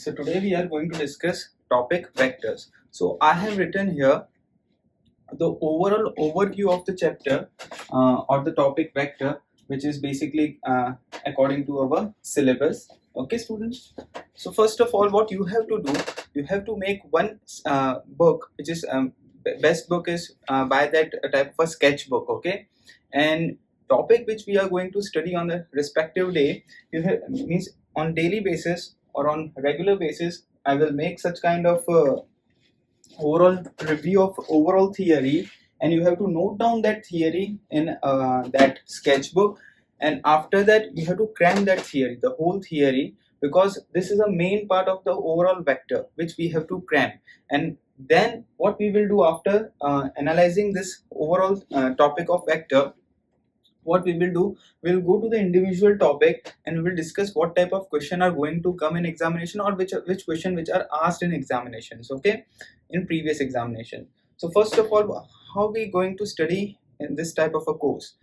So today we are going to discuss topic vectors. So I have written here the overall overview of the chapter or the topic vector, which is basically according to our syllabus. Okay, students. So first of all, what you have to do, you have to make one book, which is best book is by that type of a sketchbook. Okay, and topic which we are going to study on the respective day, you have, means on daily basis or on regular basis, I will make such kind of overall review of overall theory, and you have to note down that theory in that sketchbook, and after that you have to cram that theory, the whole theory, because this is a main part of the overall vector which we have to cram. And then what we will do after analyzing this overall topic of vector, what we will do, we'll go to the individual topic and we will discuss what type of question are going to come in examination, or which question which are asked in examinations, okay, in previous examination. So first of all, how we going to study in this type of a course?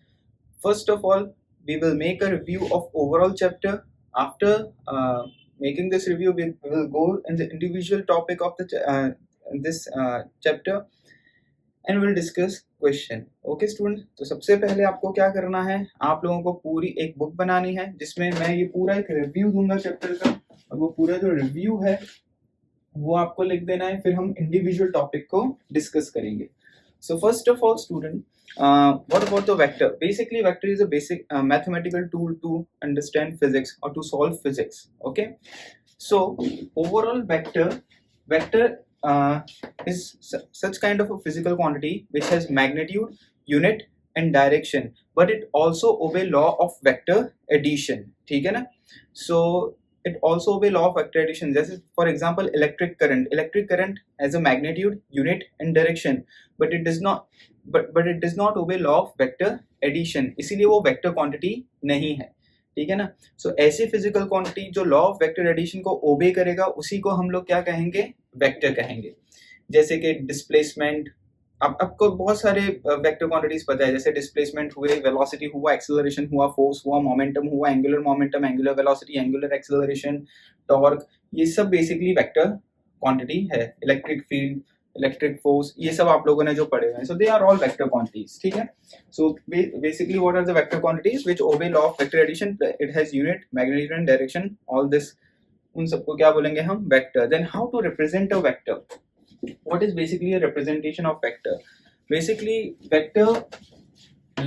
First of all, we will make a review of overall chapter. After making this review, we will go in the individual topic of the this chapter and will discuss question. Okay student, तो सबसे पहले आपको क्या करना है, आप लोगों को पूरी एक बुक बनानी है जिसमें मैं ये पूरा एक रिव्यू दूंगा चैप्टर का, और वो पूरा जो रिव्यू है वो आपको लिख देना है, फिर हम इंडिविजुअल टॉपिक को डिस्कस करेंगे. So first of all student, what about the vector? Basically vector is a basic mathematical tool to understand physics or to solve physics. Okay, so overall vector is such kind of a physical quantity which has magnitude, unit and direction, but it also obey law of vector addition. ठीक है ना? So it also obey law of vector addition. जैसे for example electric current has a magnitude, unit and direction, but it does not obey law of vector addition. इसीलिए वो vector quantity नहीं है. ठीक है ना? सो ऐसी फिजिकल क्वांटिटी जो लॉ ऑफ वेक्टर एडिशन को ओबे करेगा उसी को हम लोग क्या कहेंगे, वेक्टर कहेंगे. जैसे कि डिस्प्लेसमेंट, अब आपको बहुत सारे वेक्टर क्वांटिटीज पता है, जैसे डिस्प्लेसमेंट हुए, वेलोसिटी हुआ, एक्सेलरेशन हुआ, फोर्स हुआ, मोमेंटम हुआ, angular momentum, angular velocity, angular acceleration, torque, ये सब बेसिकली वेक्टर क्वांटिटी है. इलेक्ट्रिक फील्ड, इलेक्ट्रिक फोर्स, ये सब आप लोगों ने जो पढ़े हुए हैं, so they are all vector quantities. ठीक है, so basically what are the vector quantities which obey law of vector addition? It has unit, magnitude and direction, all this, उन सबको क्या बोलेंगे हम, vector. Then how to represent a vector? What is basically a representation of vector? Basically vector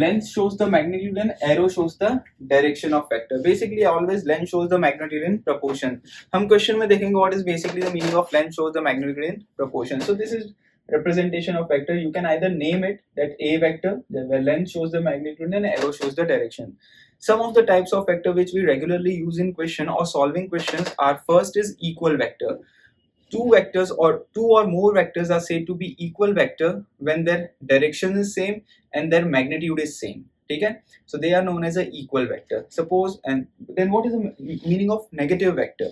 length shows the magnitude and arrow shows the direction of vector. Basically always length shows the magnitude in proportion. हम question में देखेंगे what is basically the meaning of length shows the magnitude in proportion. So this is representation of vector. You can either name it that a vector where length shows the magnitude and arrow shows the direction. Some of the types of vector which we regularly use in question or solving questions are, first is equal vector. Two vectors or two or more vectors are said to be equal vector when their direction is same and their magnitude is same. ठीक है, so they are known as a equal vector. Suppose, and then what is the meaning of negative vector?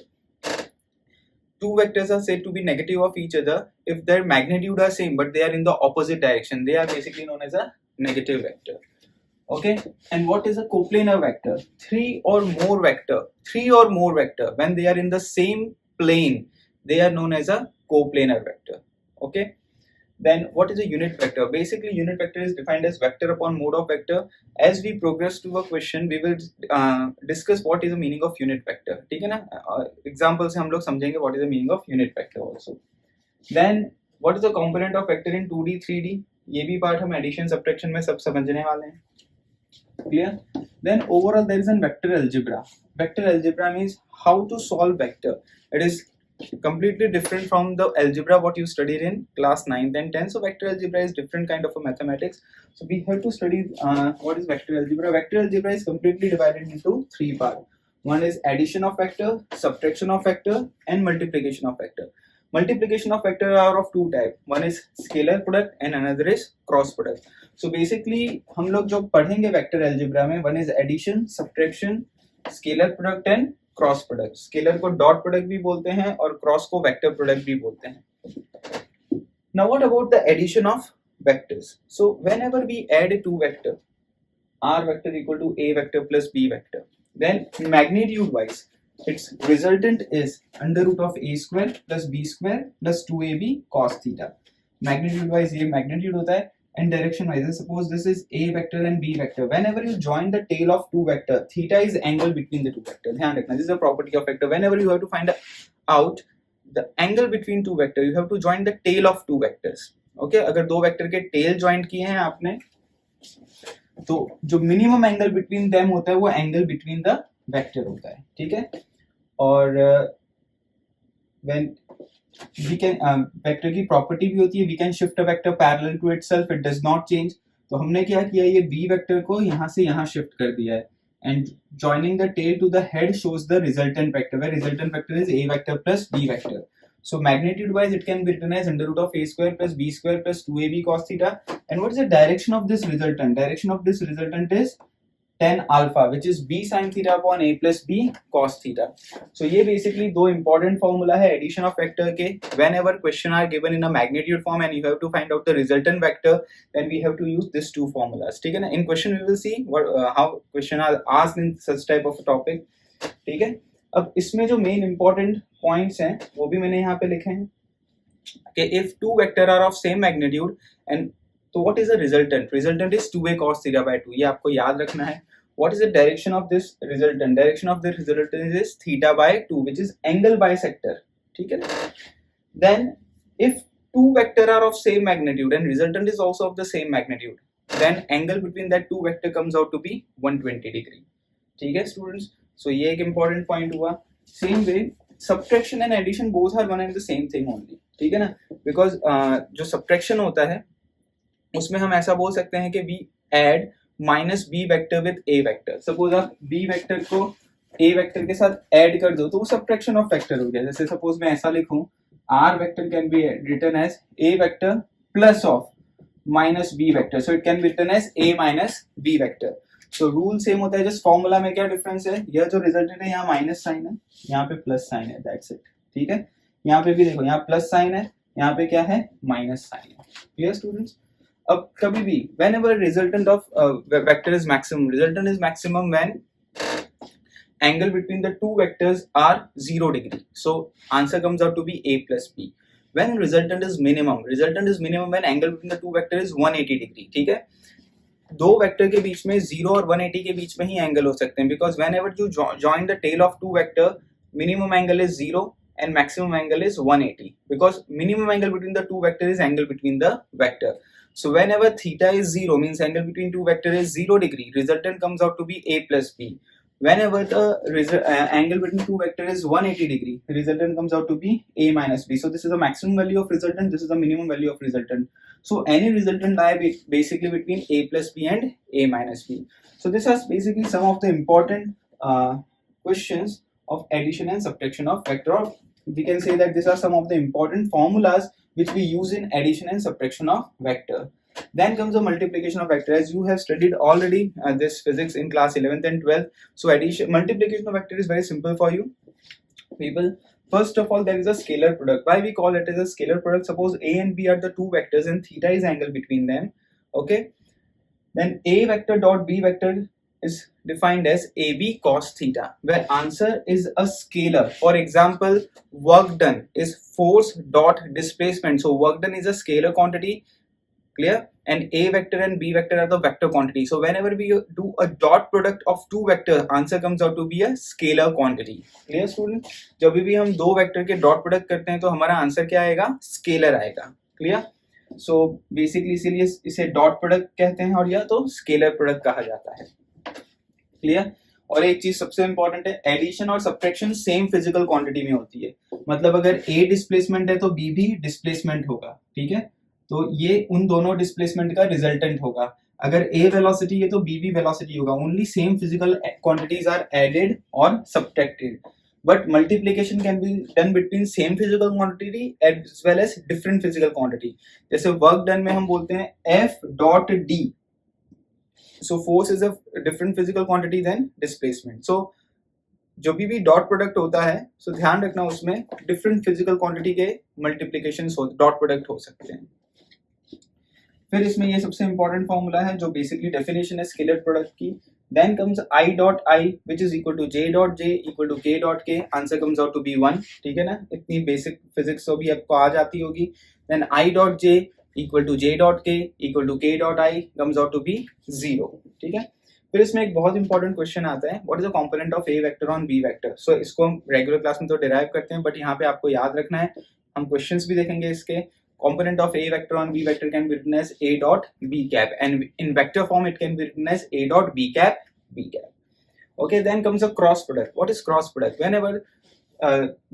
Two vectors are said to be negative of each other if their magnitude are same but they are in the opposite direction. They are basically known as a negative vector. Okay, and what is a coplanar vector? Three or more vector when they are in the same plane, they are known as a coplanar vector. Okay, then what is a unit vector? Basically unit vector is defined as vector upon mode of vector. As we progress to a question, we will discuss what is the meaning of unit vector. ठीक है ना? Example से हम लोग समझेंगे what is the meaning of unit vector also. Then what is the component of vector in 2D 3D? ये भी part हम addition subtraction में सब समझने वाले हैं. Clear? Then overall there is a vector algebra. Vector algebra means how to solve vector. It is completely different from the algebra what you studied in class 9th and 10th. So vector algebra is different kind of a mathematics. So we have to study what is vector algebra. Vector algebra is completely divided into three parts. One is addition of vector, subtraction of vector and multiplication of vector. Multiplication of vector are of two type. One is scalar product and another is cross product. So basically हम लोग जो पढ़ेंगे vector algebra में, one is addition, subtraction, scalar product and cross product. Scalar co dot product भी बोलते हैं और cross को वेक्टर प्रोडक्ट भी बोलते हैं. Now what about the addition of vectors? So whenever we add two vector, r vector equal to A vector plus B vector, then magnitude wise its resultant is under root of a square plus b square plus 2ab cos theta. Magnitude wise ये magnitude होता है, and direction wise suppose this is a vector and b vector. Whenever you join the tail of two vector, theta is angle between the two vector. ध्यान रखना, this is a property of vector. Whenever you have to find out the angle between two vector, you have to join the tail of two vectors. Okay, अगर दो vector के tail join किए हैं आपने, तो जो मिनिमम एंगल बिटवीन देम होता है वो एंगल बिटवीन द वेक्टर होता है, ठीक है। और व्हेन वी कैन वेक्टर की प्रॉपर्टी भी होती है, we can shift a vector parallel to itself, it does not change. तो हमने क्या किया, ये बी वेक्टर को यहाँ से यहाँ शिफ्ट कर दिया है, and joining the tail to the head shows the resultant vector, where resultant vector is A vector plus B vector. So magnitude wise it can be written as under root of a square plus b square plus 2ab cos theta. And what is the direction of this resultant? Direction of this resultant is tan alpha, which is b sin theta upon a plus b cos theta. So ये basically दो important formula है addition of vector के. Whenever question are given in a magnitude form and you have to find out the resultant vector, then we have to use these two formulas. ठीक है ना? In question we will see what how question are asked in such type of a topic. ठीक है? अब इसमें जो main important points हैं वो भी मैंने यहाँ पे लिखे हैं कि if two vector are of same magnitude and तो what is the resultant? Resultant is 2a cos theta by 2. ये आपको याद रखना है. What is the direction of this resultant? Direction of the resultant is theta by 2 which is angle bisector, ठीक है. Then if two vector are of same magnitude and resultant is also of the same magnitude, then angle between that two vector comes out to be 120 degree. ठीक है students, so ये एक important point हुआ. Same way subtraction and addition both are one and the same thing only, ठीक है ना. Because जो subtraction होता है उसमें हम ऐसा बोल सकते हैं कि we add minus b vector with a vector. Suppose आप b vector को a vector के साथ add कर दो तो वो subtraction of vector हो गया. जैसे सपोज मैं ऐसा लिखूं, r vector can be written as a vector plus of minus b vector, so it can be written as a minus b vector. तो रूल सेम होता है, जस्ट फॉर्मूला में क्या डिफरेंस है, यह जो रिजल्टेंट है यहाँ माइनस साइन है, यहाँ पे प्लस साइन है, दैट्स इट, ठीक है. यहाँ पे भी देखो, यहाँ प्लस साइन है, यहाँ पे क्या है, माइनस साइन है. Clear students. अब कभी भी whenever resultant of vector is maximum, resultant is maximum when angle between the two vectors are 0 degree, so answer comes out to be a plus b. When resultant is minimum when angle between the two vector is 180 degree, ठीक है. दो vector के बीच में 0 और 180 के बीच में ही एंगल हो सकते हैं, because whenever you join the tail of two vector, minimum angle is 0 and maximum angle is 180, because minimum angle between the two vector is angle between the vector. So whenever theta is 0 means angle between two vector is 0 degree, resultant comes out to be a plus b. Whenever the angle between two vector is 180 degree, resultant comes out to be a minus b. So this is the maximum value of resultant, this is the minimum value of resultant. So any resultant lie basically between a plus b and a minus b. So this is basically some of the important questions of addition and subtraction of vector. We can say that these are some of the important formulas which we use in addition and subtraction of vector. Then comes the multiplication of vector. As you have studied already this physics in class 11th and 12th, so multiplication of vector is very simple for you people. First of all, there is a scalar product. Why we call it as a scalar product? Suppose a and b are the two vectors and theta is angle between them, okay. Then a vector dot b vector is defined as ab cos theta, where answer is a scalar. For example, work done is force dot displacement, so work done is a scalar quantity, clear. And a vector and b vector are the vector quantity, so whenever we do a dot product of two vector, answer comes out to be a scalar quantity. Clear student. जब भी हम दो vector के dot product करते हैं तो हमारा answer क्या आएगा, स्केलर आएगा. क्लियर. सो बेसिकली इसीलिए इसे डॉट प्रोडक्ट कहते हैं और या तो स्केलर प्रोडक्ट कहा जाता है. क्लियर. और एक चीज सबसे इंपॉर्टेंट है, एडिशन और सब्ट्रैक्शन सेम फिजिकल क्वांटिटी में होती है. मतलब अगर a डिस्प्लेसमेंट है तो b भी डिस्प्लेसमेंट होगा, ठीक है. तो ये उन दोनों डिस्प्लेसमेंट का रिजल्टेंट होगा. अगर a वेलोसिटी है तो b भी वेलोसिटी होगा. Only same physical quantities are added और subtracted, but multiplication can be done between same physical quantity as well as different physical quantity. जैसे वर्क डन में हम बोलते हैं f dot d, so force is a different physical quantity than displacement. So जो भी dot product होता है, so ध्यान रखना उसमें डिफरेंट फिजिकल क्वांटिटी के मल्टीप्लिकेशन डॉट प्रोडक्ट हो सकते हैं. फिर इसमें ये सबसे इंपॉर्टेंट फॉर्मूला है जो बेसिकली डेफिनेशन है स्केलर प्रोडक्ट की. Then comes I dot I which is equal to J dot J equal to K dot K. Answer comes out to be 1. ठीक है ना, इतनी बेसिक फिजिक्स तो भी आपको आ जाती होगी. Then I dot J equal to J dot K equal to K dot I comes out to be 0. ठीक है. फिर इसमें एक बहुत इंपॉर्टेंट क्वेश्चन आता है, what is the component of A vector on B vector. So इसको हम रेगुलर क्लास में तो डिराइव करते हैं, बट यहाँ पे आपको याद रखना है, हम क्वेश्चंस भी देखेंगे इसके. Component of a vector on b vector can be written as a dot b cap, and in vector form it can be written as a dot b cap b cap. Okay, then comes a cross product. What is cross product? Whenever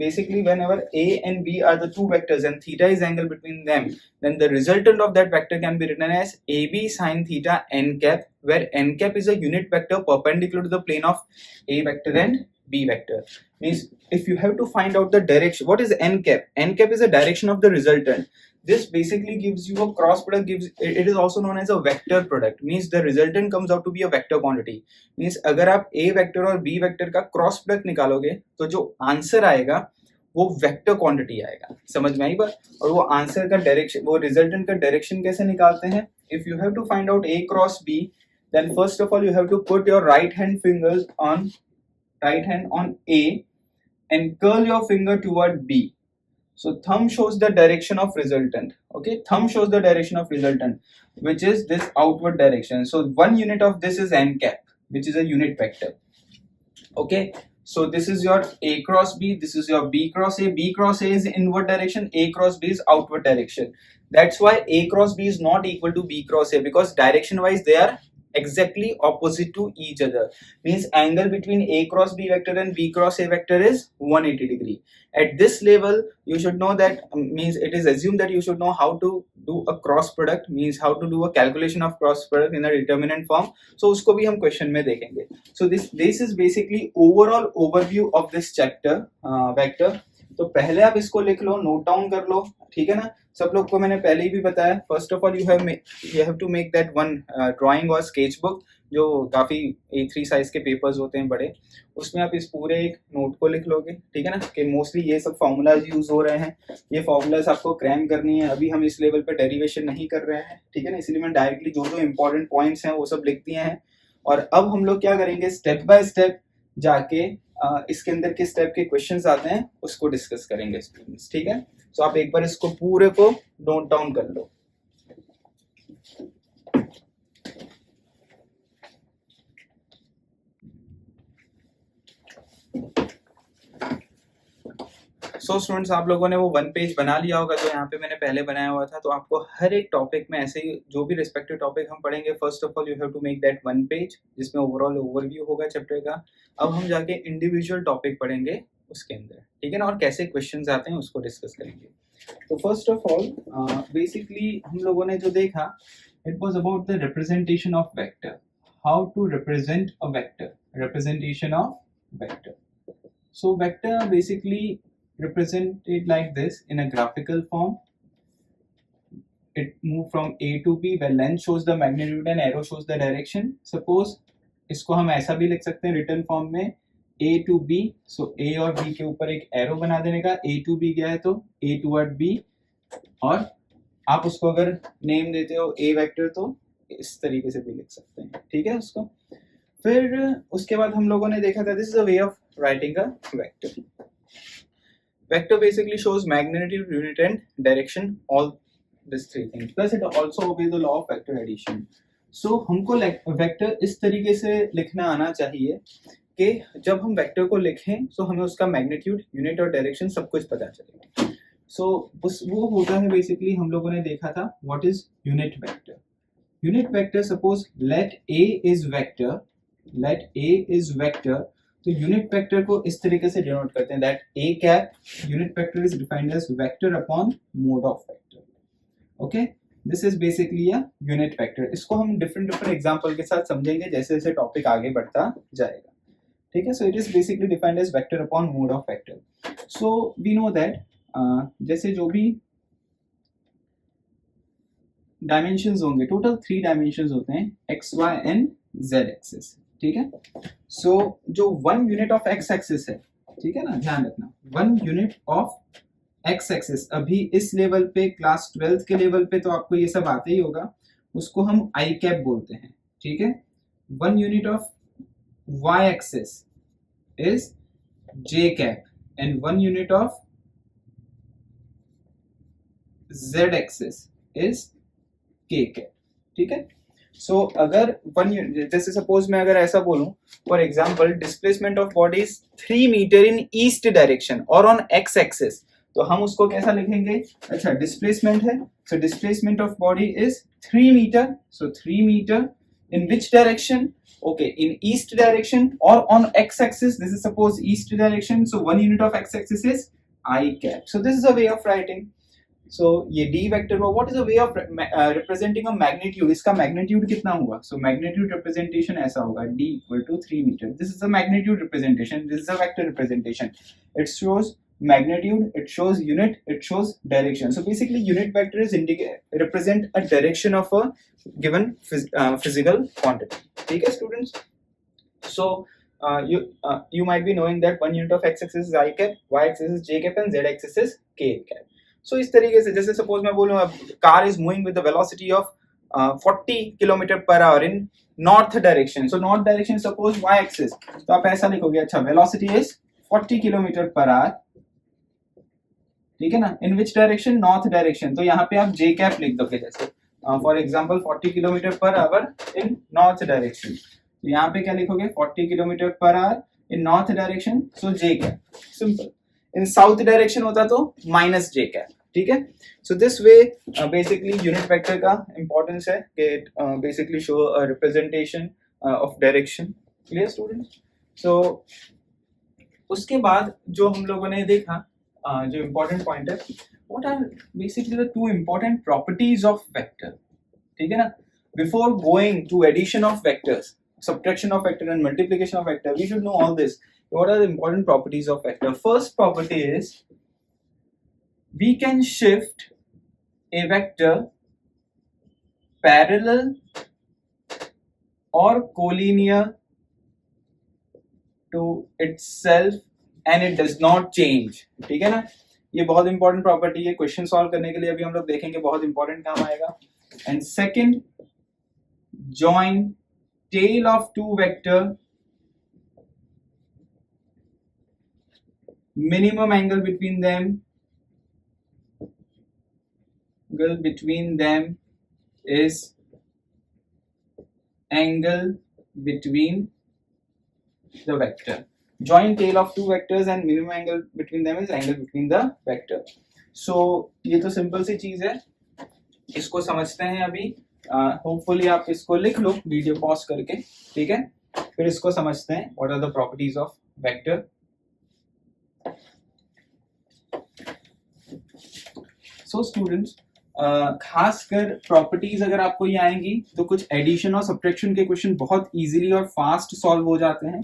basically whenever a and b are the two vectors and theta is angle between them, then the resultant of that vector can be written as ab sin theta n cap, where n cap is a unit vector perpendicular to the plane of a vector and b vector. Means if you have to find out the direction, what is n cap? N cap is the direction of the resultant. This basically gives you a cross product, gives it is also known as a vector product. Means the resultant comes out to be a vector quantity. Means अगर आप a vector और b vector का cross product निकालोगे तो जो answer आएगा वो vector quantity आएगा. समझ में आई बात. और वो आंसर का डायरेक्शन, वो रिजल्टेंट का डायरेक्शन कैसे निकालते हैं? If you have to find out a cross b, then first of all you have to put your right hand on a and curl your finger toward b. So thumb shows the direction of resultant. Okay, thumb shows the direction of resultant, which is this outward direction. So one unit of this is n cap, which is a unit vector. Okay, so this is your a cross b, this is your b cross a. B cross a is inward direction, a cross b is outward direction. That's why a cross b is not equal to b cross a, because direction wise they are exactly opposite to each other. Means angle between a cross b vector and b cross a vector is 180 degree. At this level you should know that, means it is assumed that you should know how to do a cross product, means how to do a calculation of cross product in a determinant form. So usko bhi hum question mein dekhenge. So this is basically overall overview of this chapter vector. तो पहले आप इसको लिख लो, note down कर लो. ठीक है ना, सब लोग को मैंने पहले ही भी बताया. First of all you have to make that one drawing और स्केच बुक, जो काफ़ी A3 साइज के पेपर्स होते हैं बड़े, उसमें आप इस पूरे एक नोट को लिख लोगे. ठीक है ना, कि मोस्टली ये सब फार्मूलाज यूज हो रहे हैं, ये फार्मूलाज आपको क्रैम करनी है. अभी हम इस लेवल पे डेरिवेशन नहीं कर रहे हैं. ठीक है ना, इसलिए मैं डायरेक्टली जो जो इंपॉर्टेंट पॉइंट्स हैं वो सब लिख दिए हैं. और अब हम लोग क्या करेंगे, स्टेप बाय स्टेप जाके इसके अंदर किस टाइप के क्वेश्चंस आते हैं उसको डिस्कस करेंगे स्टूडेंट्स. ठीक है, सो आप एक बार इसको पूरे को नोट डाउन कर लो. सो स्टूडेंट्स, आप लोगों ने वो 1 पेज बना लिया होगा जो यहाँ पे मैंने पहले बनाया हुआ था. तो आपको हर एक टॉपिक में ऐसे ही जो भी रिस्पेक्टिव टॉपिक हम पढ़ेंगे, first of all you have to make that 1 page जिसमें ओवरऑल ओवरव्यू होगा चैप्टर का. अब हम जाके इंडिविजुअल टॉपिक पढ़ेंगे उसके अंदर. ठीक है ना, और कैसे क्वेश्चन आते हैं उसको डिस्कस करेंगे. तो फर्स्ट ऑफ ऑल बेसिकली हम लोगों ने जो देखा, it was about the representation of vector, how to represent a vector, representation of vector. So vector basically represented like this in a graphical form. It move from A to B where length shows the magnitude and arrow shows the direction. Suppose इसको हम ऐसा भी लिख सकते हैं return form में, A to B. So A और B के ऊपर एक एरो बना देने का, A to B गया है तो A toward B, और आप उसको अगर नेम देते हो A वेक्टर तो इस तरीके से भी लिख सकते हैं. ठीक है उसको. फिर उसके बाद हम लोगों ने देखा था, this is a way of writing a vector. Vector basically shows magnitude, unit and direction, all these three things. Plus it also obeys the law of vector addition. So हमको vector इस तरीके से लिखना आना चाहिए कि जब हम vector को लिखें तो हमें उसका magnitude, unit और direction सब कुछ पता चलेगा. So वो होता है basically, हम लोगों ने देखा था what is unit vector. Unit vector, suppose let A is vector, तो यूनिट वेक्टर को इस तरीके से डिनोट करते हैं, that a cap unit vector is defined as vector upon mode of vector. Okay, this is basically a unit vector. इसको हम different example के साथ समझेंगे जैसे जैसे टॉपिक आगे बढ़ता जाएगा. ठीक है, so it is basically defined as vector upon mode of vector. So we know that जैसे जो भी डायमेंशंस होंगे, टोटल 3 डायमेंशंस होते हैं, x y and z axis. ठीक है, सो जो 1 यूनिट ऑफ एक्स एक्सिस है, ठीक है ना, ध्यान रखना, 1 यूनिट ऑफ एक्स एक्सिस, अभी इस लेवल पे क्लास 12th के लेवल पे तो आपको ये सब आते ही होगा, उसको हम आई कैप बोलते हैं. ठीक है, 1 unit of y axis is j cap and 1 unit of z axis is k cap. ठीक है. सो अगर वन जैसे सपोज मैं अगर ऐसा बोलूं for example displacement of body is 3 metre in east direction और ऑन एक्स एक्सिस, तो हम उसको कैसा लिखेंगे? अच्छा, डिस्प्लेसमेंट है, so displacement of body is 3 metre, so 3 metre in which direction? Okay, in east direction और on X axis, this is suppose east direction, so 1 unit of X axis is I cap. So this is a way of writing. So ये D vector हुआ. What is a way of representing a magnitude? इसका magnitude कितना हुआ? So magnitude representation ऐसा होगा, D equal to 3 meter. This is a magnitude representation. This is a vector representation. It shows magnitude, it shows unit, it shows direction. So basically unit vector is represent a direction of a given physical quantity. ठीक है students? So you might be knowing that 1 unit of x axis is I cap, y axis is j cap and z axis is k cap. सो इस तरीके से जैसे suppose मैं बोलूँ car is moving with the velocity of 40 kilometre per hour in north direction. So north direction suppose y axis, तो आप ऐसा लिखोगे, अच्छा velocity is 40 kilometre per hour, ठीक है ना, इन विच डायरेक्शन? North direction. तो यहाँ पे आप j कैप लिख दोगे, जैसे for example 40 kilometre per hour in north direction. तो यहाँ पे क्या लिखोगे? 40 kilometre per hour in north direction, so j cap. Simple. In south direction होता तो माइनस j कैप. ठीक है. So this way basically unit vector का इंपॉर्टेंस है कि it basically show a representation of direction. Clear students? So उसके बाद जो हम लोगों ने देखा जो इम्पोर्टेंट पॉइंट है, what are basically the 2 important properties of vector. ठीक है ना. Before going to addition of vectors, subtraction of vector and multiplication of vector, we should know all this. What are the important properties of vector? First property is we can shift a vector parallel or collinear to itself and it does not change. ठीक है ना. ये बहुत important property है, question solve करने के लिए अभी हम लोग देखेंगे, बहुत इंपॉर्टेंट काम आएगा. And second, join tail of 2 vector, minimum angle between them is angle between the vector. Join tail of 2 vectors and minimum angle between them is angle between the vector. So ये तो simple सी चीज है, इसको समझते हैं अभी. Hopefully आप इसको लिख लो वीडियो पॉज करके, ठीक है, फिर इसको समझते हैं. What are the properties of vector. So students, खासकर प्रॉपर्टीज अगर आपको ये आएंगी तो कुछ एडिशन और सब्ट्रैक्शन के क्वेश्चन बहुत इजीली और फास्ट सॉल्व हो जाते हैं.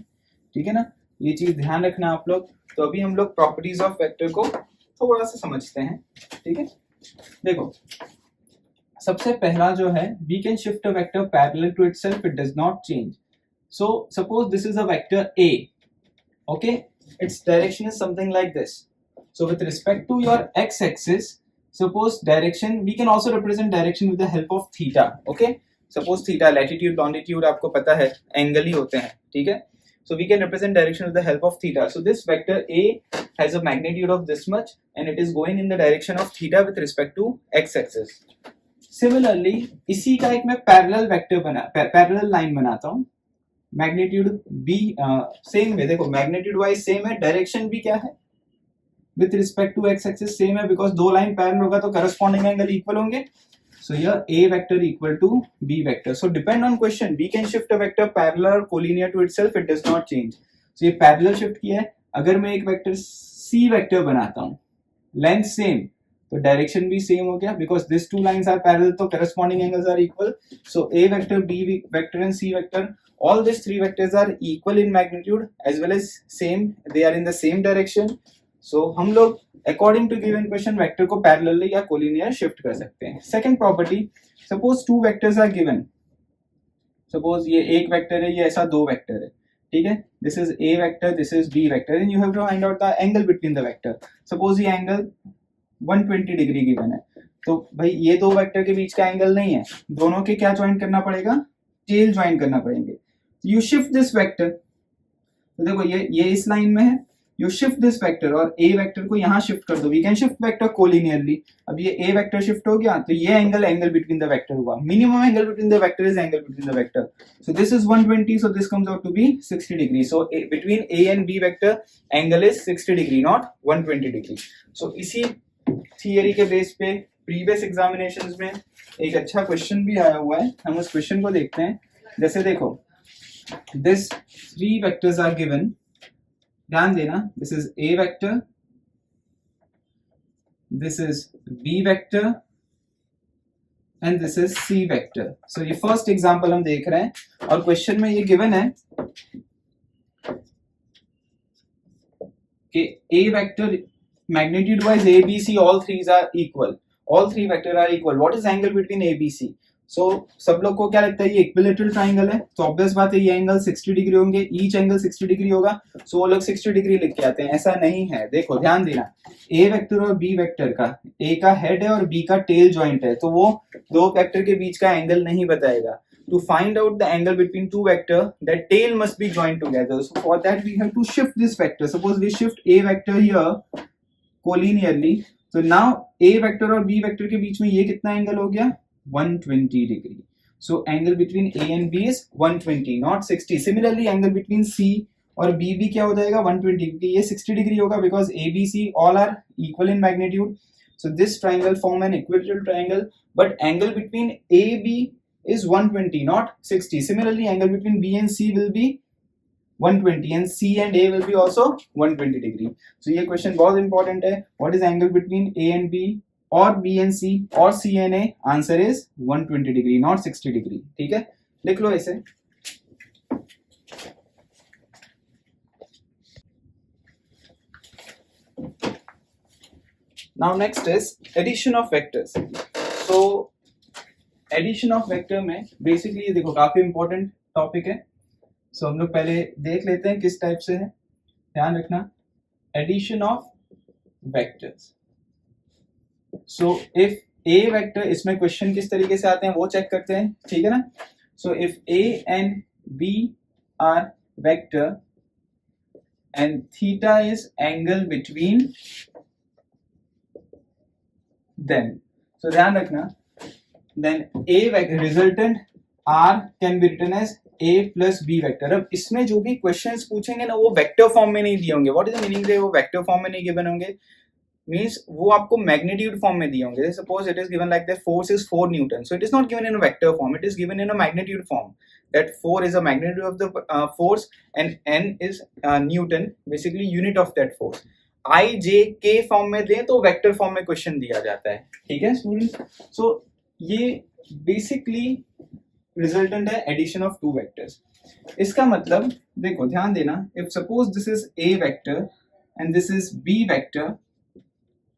ठीक है ना, ये चीज ध्यान रखना आप लोग. तो अभी हम लोग प्रॉपर्टीज ऑफ वेक्टर को थोड़ा सा समझते हैं. ठीक है, देखो सबसे पहला जो है, we can shift a vector parallel to itself, it does not change. So suppose this is a vector a, okay, its direction is something like this. So with respect to your x axis, suppose direction, we can also represent direction with the help of theta. Okay, suppose theta, latitude longitude आपको पता है angle ही होते हैं. ठीक है, so we can represent direction with the help of theta. So this vector a has a magnitude of this much and it is going in the direction of theta with respect to x axis. Similarly, इसी का एक मैं parallel vector parallel line बनाता हूँ. Magnitude b same है, देखो magnitude wise same है, direction भी क्या है with respect to x axis same है, बिकॉज दो लाइन पैरेलल होगा तो करस्पॉन्डिंग एंगल इक्वल होंगे. So here a vector equal to b vector. So depend on question, we can shift a vector parallel or collinear to itself, it does not change. So ये parallel shift किया है. अगर मैं एक vector c vector बनाता हूँ, length same, तो direction भी सेम हो गया, because these two lines are parallel, तो corresponding angles are equal. So a vector, b vector and c vector, all these three vectors are equal in magnitude as well as same, they are in the same direction. So हम लोग according to given question vector को parallel या collinear shift कर सकते हैं. Second property, suppose 2 vectors are given, suppose ये एक vector है, ये ऐसा 2 वेक्टर है. ठीक है, this is a vector, this is b vector, and you have to find out the angle between the vector. Suppose ये एंगल 120 डिग्री गिवन है, तो भाई ये 2 वेक्टर के बीच का एंगल नहीं है, दोनों के क्या ज्वाइन करना पड़ेगा? टेल ज्वाइन करना पड़ेंगे. यू शिफ्ट दिस वेक्टर, तो देखो ये इस लाइन में है, यू शिफ्ट दिस वेक्टर और ए वेक्टर को यहाँ शिफ्ट कर दो, we can shift vector collinearly. अब ये ए वेक्टर शिफ्ट हो गया तो ये एंगल बिटवीन द वेक्टर हुआ, minimum angle between the vector is angle between the vector, so this is 120, so this comes out to be 60 degree, so between A and B vector angle is 60 degree not 120 degree. So इसी theory के base पे previous examinations में एक अच्छा question भी आया हुआ है, हम उस क्वेश्चन को देखते हैं। जैसे देखो दिस 3 वेक्टर्स आर गिवन, ध्यान देना, this is A vector, this is B vector and this is C vector. So ये फर्स्ट एग्जांपल हम देख रहे हैं और क्वेश्चन में ये गिवन है कि ए vector magnitude wise A, B, C all threes are equal, all three vector are equal, what is angle between A, B, C? So सब लोग को क्या लगता है ये इक्विलेटरल ट्राइंगल है, तो ऑब्वियस बात है ये एंगल 60 डिग्री होंगे, ईच एंगल 60 डिग्री होगा, सो वो लोग 60 डिग्री लिख के आते हैं, ऐसा नहीं है। देखो ध्यान देना, ए वेक्टर और बी वेक्टर का, ए का हेड है और बी का टेल जॉइंट है, तो वो दो वेक्टर के बीच का एंगल नहीं बताएगा। To find out the angle between two vector, that tail must be joined together. So for that we have to shift this vector. Suppose we shift a vector here collinearly, तो now a vector और b vector के बीच में ये कितना angle हो गया 120 degree, so angle between A and b is 120 not 60। Similarly angle between c और बी भी क्या हो जाएगा 120, क्योंकि ये 60 डिग्री होगा because a b c all are equal in magnitude, so this triangle form an equilateral triangle, but angle between a b is 120 not 60. Similarly angle between B and C will be 120 and C and A will be also 120 degree. So ये question बहुत important है, what is angle between A and B or B and C or C and A? Answer is 120 degree not 60 degree. ठीक है, लिख लो इसे। Now next is addition of vectors. So addition of vector में basically ये देखो काफी important topic है, सो हम लोग पहले देख लेते हैं किस टाइप से है, ध्यान रखना, addition of vectors. So if A vector, इसमें क्वेश्चन किस तरीके से आते हैं वो चेक करते हैं, ठीक है ना। So if A and B are vector and theta is angle between them, so ध्यान रखना, then A vector resultant R can be written as A plus B vector। अब इसमें जो भी क्वेश्चंस पूछेंगे ना वो वेक्टर फॉर्म में नहीं दिए होंगे। व्हाट इज द मीनिंग वो वेक्टर फॉर्म में नहीं गिवन होंगे, मींस वो आपको मैग्नीट्यूड फॉर्म में दिए होंगे। Suppose it is given like that force is 4 newton, so it is not given in a vector form, it is given in a magnitude form, that 4 is a magnitude of the force and n is Newton, basically unit of that force। I J K form में दें तो vector form में question दिया जाता है, ठीक है students. So ये बेसिकली रिजल्टेंट है एडिशन ऑफ टू वेक्टर्स। इसका मतलब देखो ध्यान देना, if suppose this is A vector and this is B vector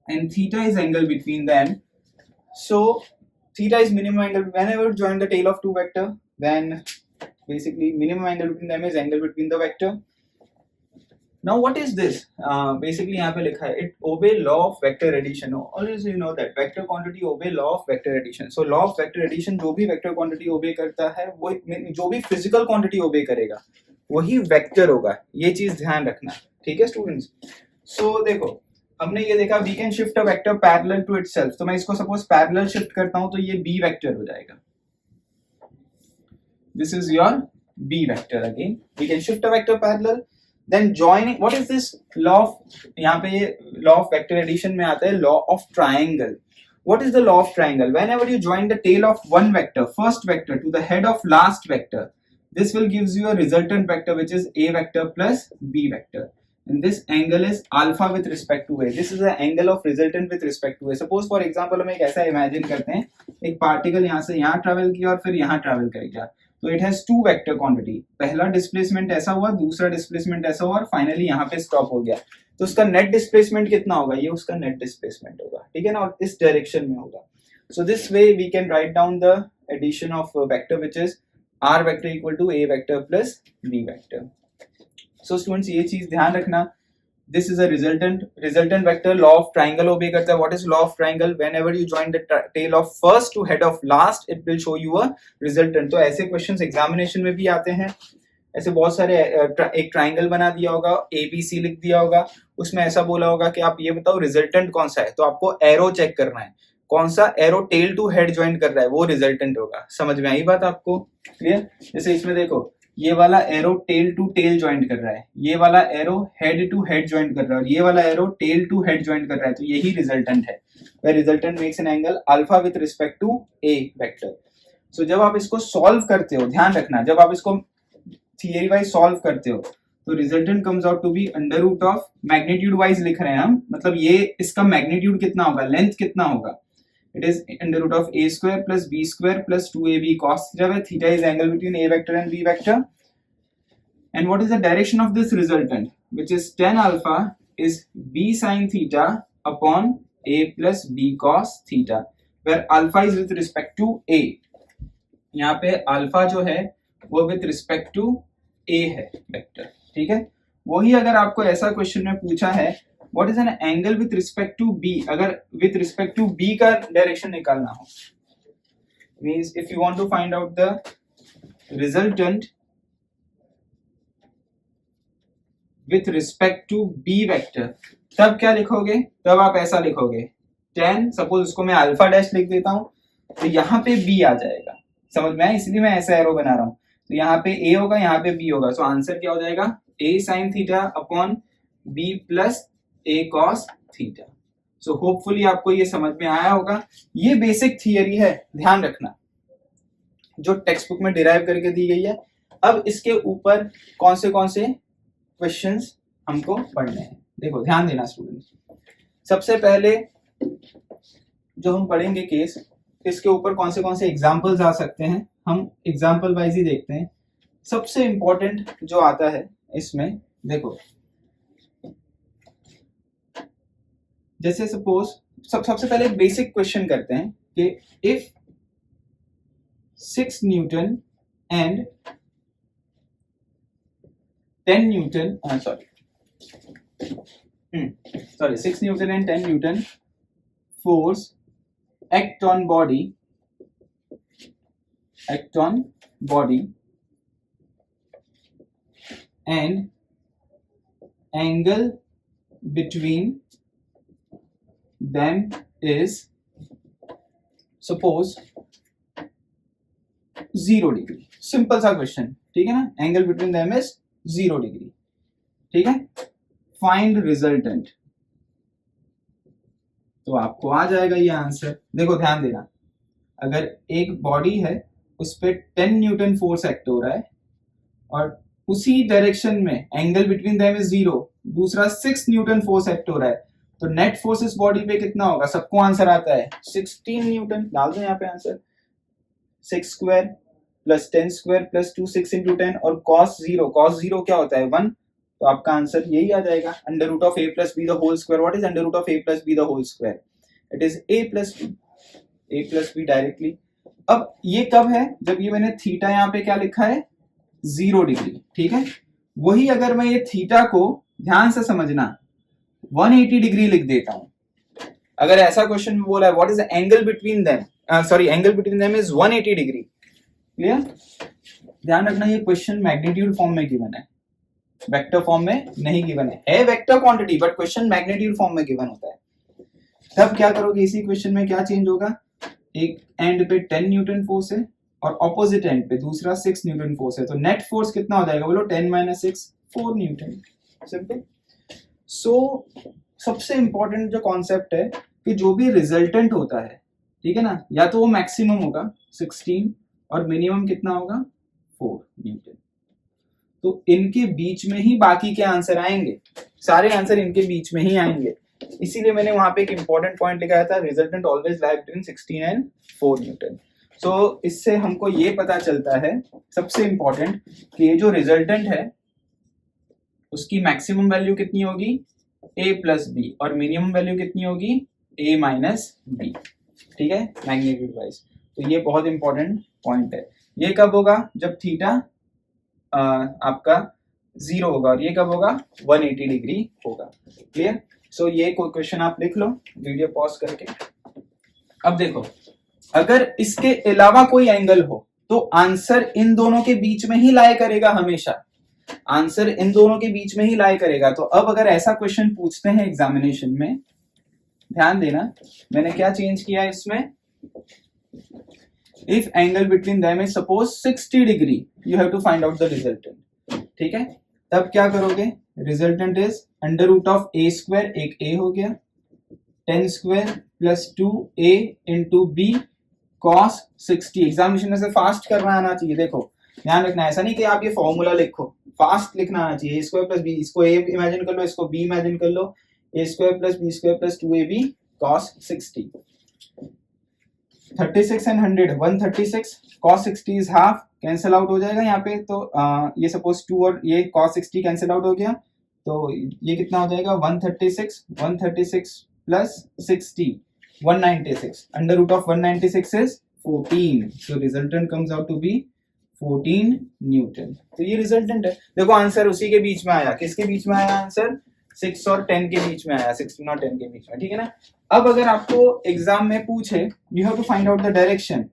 and theta is angle between them, so theta is minimum angle whenever join the tail of two vector, then basically minimum angle between them is angle between the vector। Now what is this? Basically यहाँ पे लिखा है it obey law of vector addition। Always you know that vector quantity obey law of vector addition। So law of vector addition जो भी vector quantity obey करता है वो जो भी physical quantity obey करेगा वही vector होगा, ये चीज ध्यान रखना, ठीक है स्टूडेंट्स। So देखो हमने ये देखा we can shift a vector parallel to itself, तो मैं इसको suppose parallel shift करता हूँ तो ये B vector हो जाएगा, this is your B vector again, we can shift a vector parallel। Then joining, what is this law of, यहाँ पे ये law of vector addition में आता है law of triangle। What is the law of triangle? Whenever you join the tail of one vector, first vector, to the head of last vector, this will gives you a resultant vector which is A vector plus B vector, and this angle is alpha with respect to A। This is the angle of resultant with respect to A। Suppose for example हम एक ऐसा imagine करते हैं, एक particle यहाँ से यहाँ travel किया और फिर यहाँ travel करेगा, तो it has two vector quantity, पहला डिस्प्लेसमेंट ऐसा हुआ, दूसरा डिस्प्लेसमेंट ऐसा हुआ और फाइनली यहाँ पे स्टॉप हो गया, तो उसका नेट डिस्प्लेसमेंट कितना होगा, ये उसका नेट डिस्प्लेसमेंट होगा, ठीक है ना, और इस डायरेक्शन में होगा। So this way we can write down the addition of vector which is r vector equal to a vector plus b vector. So students ये चीज ध्यान रखना, this is a resultant vector, law of triangle obey करता है। what is law of triangle? whenever you join the tail of first to head of last it will show you a resultant। तो ऐसे questions examination में भी आते हैं, ऐसे बहुत सारे एक ट्राइंगल बना दिया होगा, ABC लिख दिया होगा, उसमें ऐसा बोला होगा कि आप ये बताओ रिजल्टेंट कौन सा है, तो आपको एरो चेक करना है, कौन सा arrow tail to head join कर रहा है वो रिजल्टेंट होगा। समझ में आई बात आपको? क्लियर? जैसे इसमें देखो ये वाला arrow tail to tail joint कर रहा है, ये वाला arrow head to head joint कर रहा है, और ये वाला arrow tail to head joint कर रहा है, तो यही रिजल्टेंट है। where resultant makes an angle alpha with respect to a vector। so जब आप इसको सॉल्व करते हो, ध्यान रखना, जब आप इसको थियरी वाइज सॉल्व करते हो तो resultant comes out to be under root of, magnitude wise लिख रहे हैं हम, मतलब ये इसका मैग्नीट्यूड कितना होगा, लेंथ कितना होगा, it is under root of a square plus b square plus 2ab cos theta, where theta is angle between a vector and b vector। and what is the direction of this resultant, which is tan alpha is b sin theta upon a plus b cos theta, where alpha is with respect to a। यहाँ पे alpha जो है वो with respect to a है vector, ठीक है। वही अगर आपको ऐसा क्वेश्चन में पूछा है what is an angle with respect to b, अगर विथ रिस्पेक्ट टू b का डायरेक्शन निकालना हो, means if you want to find out the resultant with respect to b vector, तब क्या लिखोगे, तब आप ऐसा लिखोगे tan, सपोज उसको मैं अल्फा डैश लिख देता हूं, तो यहाँ पे b आ जाएगा, समझ में आया, इसलिए मैं ऐसा एरो बना रहा हूं, तो यहाँ पे a होगा, यहाँ पे b होगा, सो आंसर क्या हो जाएगा a sin theta upon b plus a cos theta. So hopefully आपको ये समझ में आया होगा। ये बेसिक थियरी है, ध्यान रखना, जो टेक्स्ट बुक में डिराइव करके दी गई है। अब इसके ऊपर कौन से क्वेश्चंस हमको पढ़ने हैं, देखो ध्यान देना स्टूडेंट्स। सबसे पहले जो हम पढ़ेंगे केस, इसके ऊपर कौन से एग्जाम्पल्स आ सकते हैं, हम एग्जाम्पल वाइज ही देखते हैं। सबसे इंपॉर्टेंट जो आता है इसमें, देखो जैसे सपोज सबसे पहले बेसिक क्वेश्चन करते हैं कि if 6 Newton and 10 Newton, sorry 6 Newton and 10 Newton force act on body and angle between them is suppose 0 degree. Simple सा क्वेश्चन, ठीक है ना, angle between them is 0 degree, ठीक है। फाइंड रिजल्टेंट, तो आपको आ जाएगा ये आंसर। देखो ध्यान देना, अगर एक बॉडी है उस पर 10 न्यूटन फोर्स एक्ट हो रहा है और उसी डायरेक्शन में एंगल बिटवीन देम इज 0, दूसरा 6 न्यूटन फोर्स एक्ट हो रहा है, तो नेट फोर्स इस बॉडी पे कितना होगा, सबको आंसर आता है 16 न्यूटन। डाल दो यहाँ पे answer, 6 square plus 10 square plus 2 6 into 10 और cos 0 क्या होता है 1, तो आपका आंसर यही आ जाएगा under root of a plus b the whole square. What is under root of a plus b the whole square, it is a plus b directly. अब ये कब है, जब ये मैंने थीटा यहाँ पे क्या लिखा है 0 डिग्री, ठीक है। वही अगर मैं ये थीटा को ध्यान से समझना 180 डिग्री लिख देता हूं, अगर ऐसा क्वेश्चन में बोला है what is angle between them, angle between them is 180 degree, clear. ध्यान रखना ये क्वेश्चन मैग्नीट्यूड फॉर्म में गिवन है, वेक्टर फॉर्म में नहीं गिवन है vector quantity, but question magnitude form में गिवन होता है। तब क्या करोगे, इसी क्वेश्चन में क्या चेंज होगा, एक एंड पे 10 न्यूटन फोर्स है और ऑपोजिट एंड पे दूसरा 6 न्यूटन फोर्स है, तो नेट फोर्स कितना हो जाएगा बोलो 10 - 6 4 न्यूटन, सिंपल। सो सबसे इंपॉर्टेंट जो कॉन्सेप्ट है कि जो भी रिजल्टेंट होता है, ठीक है ना, या तो वो मैक्सिमम होगा 16 और मिनिमम कितना होगा 4 न्यूटन, तो इनके बीच में ही बाकी के आंसर आएंगे, सारे आंसर इनके बीच में ही आएंगे। इसीलिए मैंने वहां पे एक इंपॉर्टेंट पॉइंट लिखा था, resultant always lie between 16 and 4 newton. So इससे हमको ये पता चलता है सबसे इंपॉर्टेंट कि ये जो रिजल्टेंट है उसकी मैक्सिमम वैल्यू कितनी होगी a प्लस बी और मिनिमम वैल्यू कितनी होगी a माइनस बी, ठीक है, मैग्नीट्यूड वाइज। तो ये बहुत इंपॉर्टेंट पॉइंट है। ये कब होगा, जब थीटा आपका 0 होगा और ये कब होगा 180 डिग्री होगा, क्लियर। सो ये कोई क्वेश्चन आप लिख लो वीडियो पॉज करके। अब देखो, अगर इसके अलावा कोई एंगल हो, तो आंसर इन दोनों के बीच में ही लाई करेगा, हमेशा आंसर इन दोनों के बीच में ही लाई करेगा। तो अब अगर ऐसा क्वेश्चन पूछते हैं एग्जामिनेशन में, ध्यान देना मैंने क्या चेंज किया है इसमें, if angle between them is suppose 60 degree, you have to find out the resultant. ठीक है, तब क्या करोगे, resultant is under root of A square, एक ए हो गया, 10 square plus 2a into b cos 60। Examination में से फास्ट करना आना चाहिए, देखो ध्यान रखना, ऐसा नहीं कि आप ये फॉर्मूला लिखो, फास्ट लिखना आना चाहिए। ए स्क्वायर प्लस बी, इसको ए इमेजिन कर लो, इसको बी इमेजिन कर लो, A square plus B square plus 2ab cos 60। 36 and 100, 136 cos 60 is half, cancel out हो जाएगा यहाँ पे। तो ये सपोज 2 और ये cos 60 कैंसिल आउट हो गया, तो ये कितना हो जाएगा 136 plus 60 196, under root of 196 is 14, so resultant comes out to be 14 newton. तो ये रिजल्टेंट है। देखो आंसर उसी के बीच में आया, किसके बीच में आया आंसर, 6 और 10 के बीच में आया, 16 और 10 के बीच में, ठीक है ना। अब अगर आपको एग्जाम में पूछे, you have to find out the direction,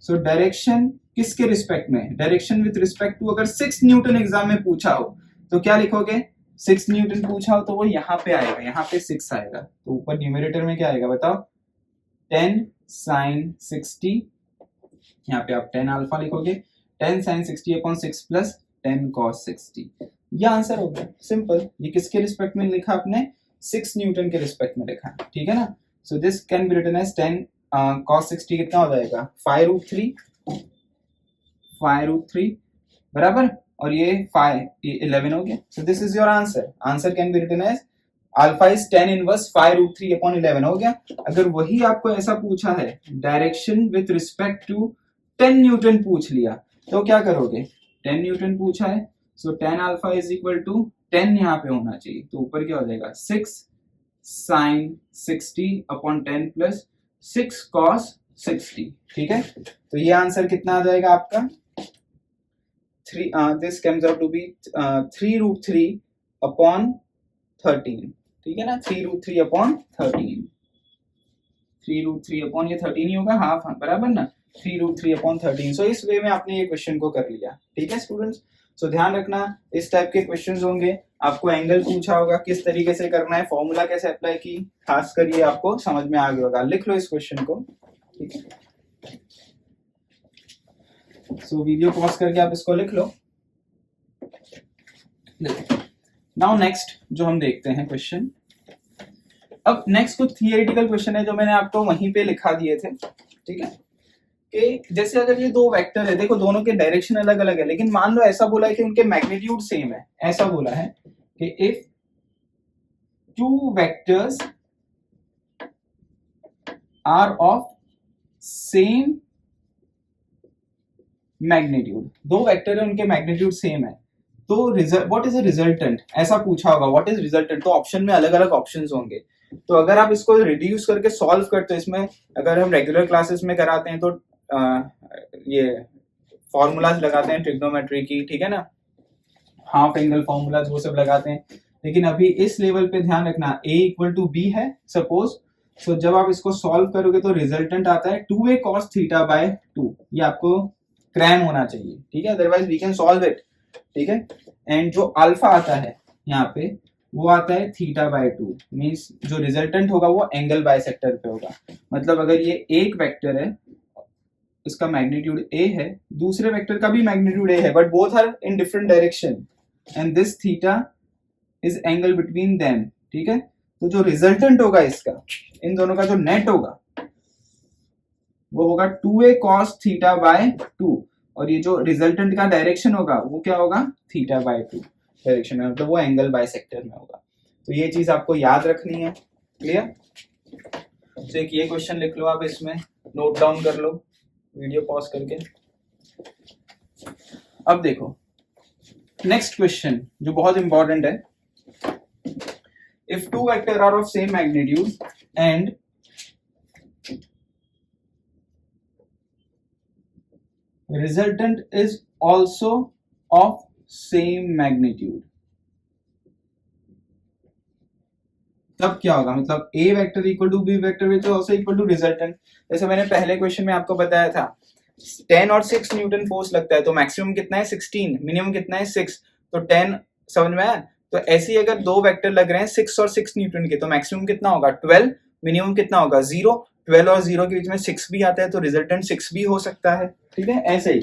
so direction किसके रिस्पेक्ट में, डायरेक्शन विद रिस्पेक्ट टू, अगर 6 न्यूटन एग्जाम में पूछा हो तो क्या लिखोगे, 6 न्यूटन पूछा हो तो वो यहाँ पे आएगा, यहाँ पे 6 आएगा, तो ऊपर न्यूमरेटर में क्या आएगा बताओ, 10 sin 60, यहाँ पे आप 10 अल्फा लिखोगे, 10 sin 60 अपॉन 6 प्लस 10 cos 60, ये आंसर हो गया, सिंपल। ये किसके रिस्पेक्ट में लिखा आपने, 6 न्यूटन के रिस्पेक्ट में लिखा, ठीक है ना। So this can be written as 10 cos 60 कितना हो जाएगा 5√3 बराबर, और ये 11 हो गया। So this is your answer, answer can be written as alpha is 10 inverse 5√3 upon 11 हो गया। अगर वही आपको ऐसा पूछा है, direction with respect to 10 newton पूछ लिया, तो क्या करोगे, 10 न्यूटन पूछा है, so 10 alpha is equal to 10 यहाँ पे होना चाहिए, तो ऊपर क्या हो जाएगा 6 sin 60 अपॉन 10 प्लस 6 cos 60, ठीक है। तो ये आंसर कितना आ जाएगा आपका, this comes out to be 3√3 upon 13, ठीक है ना, 3√3 अपॉन 13, 3√3 अपॉन ये 13 ही होगा, हाफ बराबर ना, 3√3 अपॉन 13। सो इस वे में आपने ये क्वेश्चन को कर लिया, ठीक है स्टूडेंट्स। सो ध्यान रखना, इस टाइप के क्वेश्चंस होंगे, आपको एंगल पूछा होगा, किस तरीके से करना है, फॉर्मूला कैसे अप्लाई की, खास कर ये आपको समझ में आ गया होगा। लिख लो इस क्वेश्चन को, ठीक है। सो वीडियो पॉज करके आप इसको लिख लो। नाउ नेक्स्ट जो हम देखते हैं क्वेश्चन, अब नेक्स्ट कुछ थियोरेटिकल क्वेश्चन है जो मैंने आपको वहीं पे लिखा दिए थे, ठीक है। कि जैसे अगर ये दो वेक्टर है, देखो दोनों के डायरेक्शन अलग अलग है, लेकिन मान लो ऐसा बोला है कि उनके मैग्नीट्यूड सेम है, ऐसा बोला है कि if two vectors are of same magnitude, दो वेक्टर है उनके मैग्नीट्यूड सेम है, तो व्हाट इज अ रिजल्टेंट, ऐसा पूछा होगा, व्हाट इज रिजल्टेंट, तो ऑप्शन में अलग अलग ऑप्शंस होंगे। तो अगर आप इसको रिड्यूस करके सॉल्व करते हो, इसमें अगर हम रेगुलर क्लासेस में कराते हैं तो ये फॉर्मूलाज लगाते हैं ट्रिग्नोमेट्री की, ठीक है ना, हाफ एंगल फॉर्मूलाज वो सब लगाते हैं, लेकिन अभी इस लेवल पे ध्यान रखना a इक्वल टू बी है सपोज, सो जब आप इसको सॉल्व करोगे तो रिजल्टेंट आता है 2a cos थीटा बाय 2, ये आपको क्रैम होना चाहिए, ठीक है, otherwise we can solve it, ठीक है। एंड जो अल्फा आता है यहाँ पे वो आता है थीटा बाय 2, मीन्स जो रिजल्टेंट होगा वो एंगल बाइसेक्टर पे होगा। मतलब अगर ये एक वेक्टर है, इसका मैग्नीट्यूड a है, दूसरे वेक्टर का भी मैग्नीट्यूड a है, but both are in different direction and this theta is angle between them, ठीक है। तो जो रिजल्टेंट होगा इसका, इन दोनों का जो नेट होगा वो होगा 2a cos थीटा बाय 2, और ये जो रिजल्टेंट का डायरेक्शन होगा वो क्या होगा थीटा बाय 2 डायरेक्शन में, मतलब वो एंगल बाइसेक्टर में होगा। तो ये चीज आपको याद रखनी है, क्लियर। तो एक ये क्वेश्चन लिख लो, आप इसमें नोट डाउन कर लो वीडियो पॉज करके। अब देखो नेक्स्ट क्वेश्चन जो बहुत इंपॉर्टेंट है, if two vector are of same magnitude and resultant is also of same magnitude, तब क्या होगा, मतलब a vector equal to b vector which also equal to resultant. जैसे मैंने पहले क्वेश्चन में आपको बताया था, 10 और 6 न्यूटन फोर्स लगता है, तो मैक्सिमम कितना है 16, मिनिमम कितना है 6, तो 10 समझ में आया। तो ऐसे ही अगर दो वेक्टर लग रहे हैं 6 और 6 न्यूटन के, तो मैक्सिमम कितना होगा 12, मिनिमम कितना होगा 0, 12 और 0 के बीच में 6 भी आता है, तो रिजल्टेंट 6 भी हो सकता है, ठीक है। ऐसे ही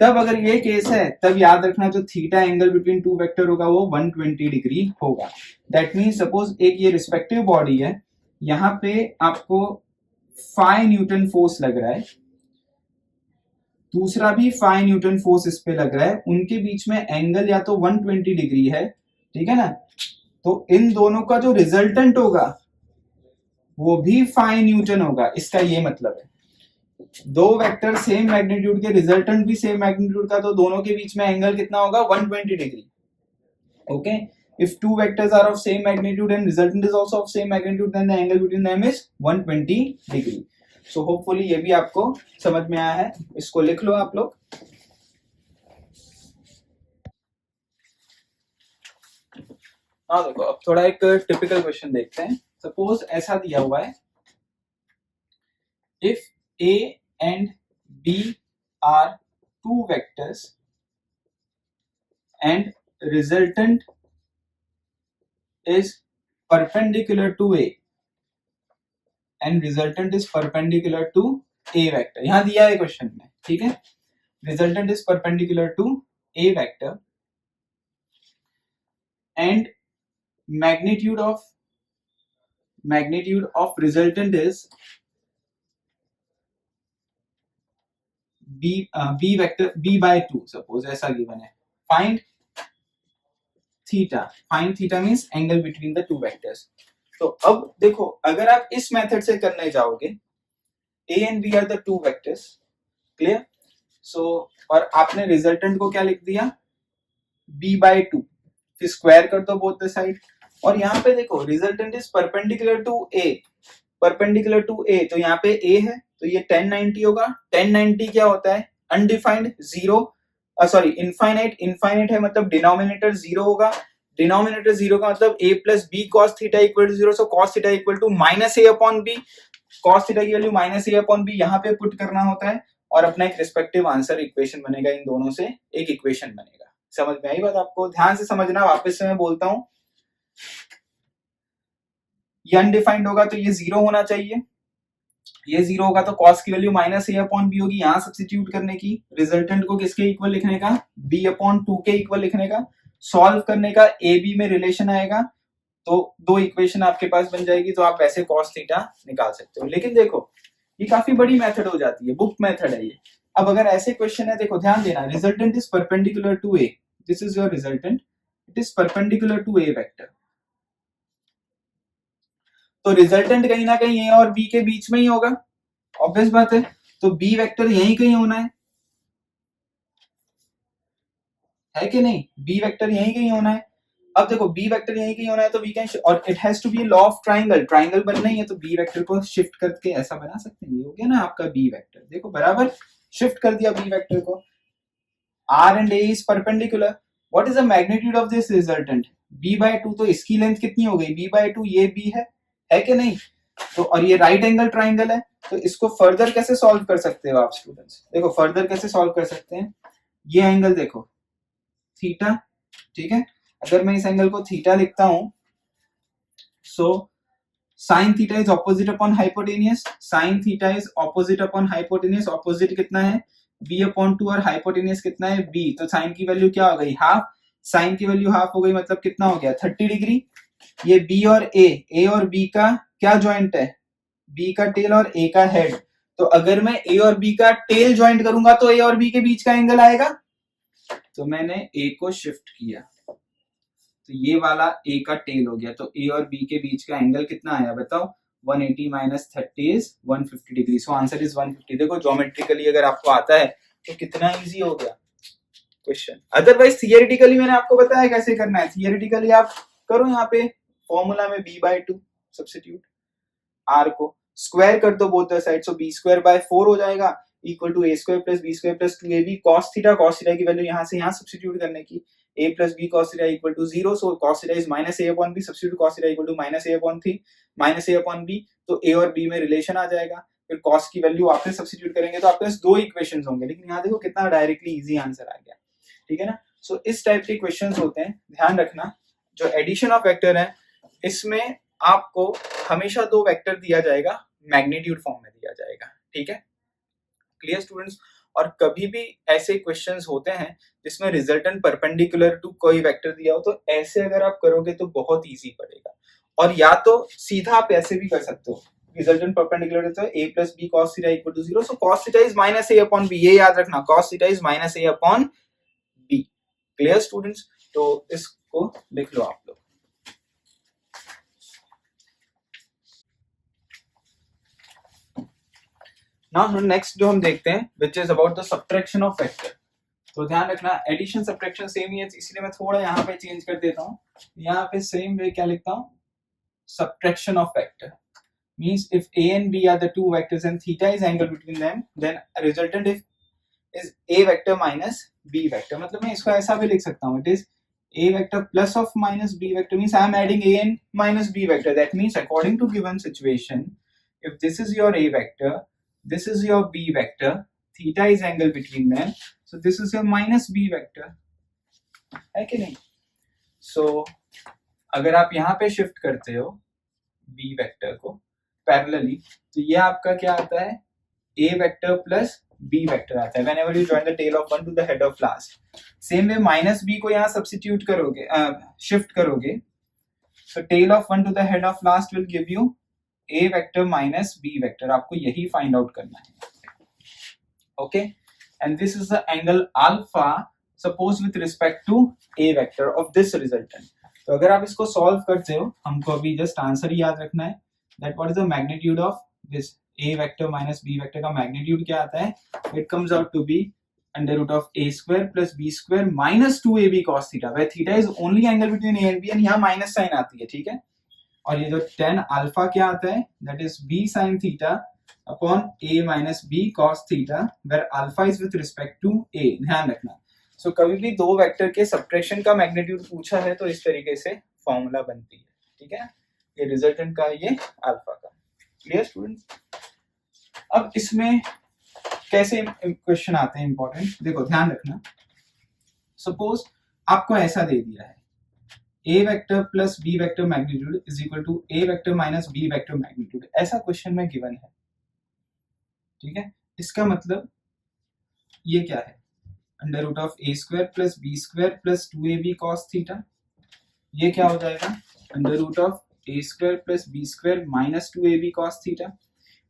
तब अगर ये केस है, तब याद रखना जो theta angle between two vector होगा वो 120 डिग्री होगा। दैट मीन्स सपोज एक ये रिस्पेक्टिव बॉडी है, यहाँ पे आपको 5 न्यूटन फोर्स लग रहा है, दूसरा भी 5 न्यूटन फोर्स इस पे लग रहा है, उनके बीच में एंगल या तो 120 डिग्री है, ठीक है ना। तो इन दोनों का जो रिजल्टेंट होगा वो भी 5 न्यूटन होगा। इसका ये मतलब है दो वेक्टर सेम मैग्नीट्यूड के, रिजल्टेंट भी सेम मैग्नीट्यूड का, तो दोनों के बीच में एंगल कितना होगा 120 degree. Okay, if two vectors are of same magnitude and resultant is also of same magnitude, then the angle between them is 120 degree. So hopefully ये भी आपको समझ में आया है, इसको लिख लो आप लोग। हाँ देखो, अब थोड़ा एक टिपिकल क्वेश्चन देखते हैं। सपोज ऐसा दिया हुआ है, if A and B are two vectors and resultant is perpendicular to A and resultant is perpendicular to A vector, यहां दिया है क्वेश्चन में, ठीक है। resultant is perpendicular to A vector and magnitude resultant is B vector B by 2, suppose ऐसा given है। find theta means angle between the two vectors। तो अब देखो, अगर आप इस मेथड से करने जाओगे, A and B are the two vectors, clear. So और आपने रिजल्टेंट को क्या लिख दिया B by 2, फिर स्क्वायर कर दो बोथ द साइड, और यहाँ पे देखो resultant is perpendicular to A, perpendicular to A, तो यहाँ पे A है तो ये 1090 होगा। 1090 क्या होता है, undefined, zero, sorry infinite, infinite है मतलब डिनोमिनेटर जीरो होगा, डिनोमिनेटर जीरो का मतलब a plus B cos theta equal to zero, so cos theta equal to minus A upon B, cos theta की value minus A upon B यहाँ पे put करना होता है, और अपना एक रिस्पेक्टिव आंसर इक्वेशन बनेगा, इन दोनों से एक इक्वेशन बनेगा। समझ में आई बात आपको, ध्यान से समझना, वापस से मैं बोलता हूं, ये अनडिफाइंड होगा तो ये जीरो होना चाहिए, ये जीरो होगा तो कॉस की value minus A upon B होगी, यहां सब्स्टिट्यूट करने की, रिजल्टेंट को किसके इक्वल लिखने का, बी अपॉन 2 के इक्वल लिखने का, सॉल्व करने का, ए बी में रिलेशन आएगा तो दो इक्वेशन आपके पास बन जाएगी, तो आप ऐसे कॉस थीटा निकाल सकते हो। लेकिन देखो ये काफी बड़ी मेथड हो जाती है, बुक मेथड है ये। अब अगर ऐसे क्वेश्चन है, देखो ध्यान देना, resultant is perpendicular to A, this is your resultant, it is perpendicular to A vector, तो रिजल्टेंट कहीं ना कहीं ए और बी के बीच में ही होगा, ऑब्वियस बात है, तो बी वेक्टर यहीं कहीं होना है कि नहीं, बी वेक्टर यहीं कहीं होना है। अब देखो बी वेक्टर यहीं कहीं होना है तो वी कैन, और it has to be law of triangle, triangle बनना ही है तो बी वेक्टर को शिफ्ट करके ऐसा बना सकते हैं, ये हो गया ना आपका बी वेक्टर, देखो बराबर शिफ्ट कर दिया बी वेक्टर को। R and A is perpendicular, what is the magnitude of this resultant, B by 2, तो इसकी लेंथ कितनी हो गई बी बाय 2, ये बी है कि नहीं, तो और ये राइट एंगल ट्राइंगल है, तो इसको फर्दर कैसे सॉल्व कर सकते हो आप स्टूडेंट्स, देखो फर्दर कैसे सॉल्व कर सकते हैं, ये एंगल देखो थीटा, ठीक है, अगर मैं इस एंगल को थीटा लिखता हूं, so sine theta is opposite upon hypotenuse, sine theta is opposite upon hypotenuse, opposite कितना है b अपॉन 2 और हाइपोटेनियस कितना है b, तो साइन की वैल्यू क्या हो गई हाफ, साइन की वैल्यू हाफ हो गई मतलब कितना हो गया 30 डिग्री। ये b और a और b का क्या ज्वाइंट है, b का टेल और a का हेड, तो अगर मैं a और b का टेल ज्वाइंट करूंगा तो a और b के बीच का एंगल आएगा, तो मैंने a को शिफ्ट किया तो ये वाला a का टेल हो गया, तो a और b के बीच का एंगल कितना आया बताओ, 180 minus 30 is 150 degree, so answer is 150। देखो ज्योमेट्रिकली अगर आपको आता है तो कितना इजी हो गया क्वेश्चन। अदरवाइज थियरिटिकली मैंने आपको बताया कैसे करना है, थियरिटिकली आप करो यहाँ पे फॉर्मूला में b बाय 2 सब्स्टिट्यूट, r को स्क्वायर कर दो both the side, so b square by 4 हो जाएगा equal to a square plus b square plus 2ab cos theta की वैल्यू यहाँ से यहाँ सब्स्टिट्यूट करने की, a plus b cos theta equal to 0, so cos theta is minus a upon b, substitute cos theta equal to minus a upon b, तो a और b में relation आ जाएगा, फिर कॉस की वैल्यू वापस सब्स्टिट्यूट करेंगे तो आपके पास 2 इक्वेशंस होंगे, लेकिन यहाँ देखो कितना डायरेक्टली इजी आंसर आ गया, ठीक है ना। सो इस टाइप के क्वेश्चंस होते हैं, ध्यान रखना। जो एडिशन ऑफ वेक्टर है इसमें आपको हमेशा 2 वेक्टर दिया जाएगा, मैग्नीट्यूड फॉर्म में दिया जाएगा, ठीक है, क्लियर स्टूडेंट्स। और कभी भी ऐसे क्वेश्चंस होते हैं जिसमें रिजल्टेंट परपेंडिकुलर टू कोई वेक्टर दिया हो, तो ऐसे अगर आप करोगे तो बहुत इजी पड़ेगा। और या तो सीधा आप ऐसे भी कर सकते हो, रिजल्टेंट परपेंडिकुलर तो a plus B cos theta equal to 0, so cos theta is minus a upon b, ये याद रखना, cos theta is minus a upon b, clear students. तो इसको लिख लो आप लोग। नाउ नेक्स्ट जो हम देखते हैं which is about the subtraction of vector. तो ध्यान रखना एडिशन सब्ट्रैक्शन सेम ही है, इसलिए मैं थोड़ा यहाँ पे चेंज कर देता हूँ, यहाँ पे सेम वे क्या लिखता हूँ, subtraction of vector means if a and b are the two vectors and theta is angle between them, then resultant is a vector minus b vector। मतलब मैं इसको ऐसा भी लिख सकता हूँ, it is a vector plus of minus b vector, means I am adding a and minus b vector, that means according to given situation, if this is your a vector, this is your b vector, theta is angle between them, so this is your minus b vector, है कि नहीं। so अगर आप यहाँ पे shift करते हो b vector को पैरेलली, तो ये आपका क्या आता है, a vector plus b vector आता है whenever you join the tail of one to the head of last। Same way minus b को यहाँ सब्स्टिट्यूट करोगे, शिफ्ट करोगे, so tail of one to the head of last will give you a vector minus b vector, आपको यही find out करना है, okay. And this is the angle alpha suppose with respect to a vector of this resultant. तो अगर आप इसको solve करते हो, हमको अभी जस्ट आंसर ही याद रखना है, that what is the magnitude of this a vector minus b vector का मैग्नीट्यूड क्या आता है, it comes out to be under root of a square plus b square minus 2ab cos theta, where theta is only angle between a and b, and यहाँ minus sign आती है, ठीक है। और ये जो tan अल्फा क्या आता है, that is b sin theta upon a minus b cos theta, where alpha is with respect to a, ध्यान रखना। सो कभी भी 2 वेक्टर के सब्ट्रैक्शन का मैग्नीट्यूड पूछा है तो इस तरीके से फॉर्मूला बनती है, ठीक है, ये रिजल्टेंट का, ये अल्फा का, क्लियर स्टूडेंट्स। अब इसमें कैसे क्वेश्चन आते हैं इंपॉर्टेंट, देखो ध्यान रखना। सपोज आपको ऐसा दे दिया है a vector plus b vector magnitude is equal to a vector minus b vector magnitude, ऐसा क्वेश्चन में गिवन है, ठीक है। इसका मतलब ये क्या है, under root of a square plus b square plus 2ab cos theta, ये क्या हो जाएगा, under root of a square plus b square minus 2ab cos theta.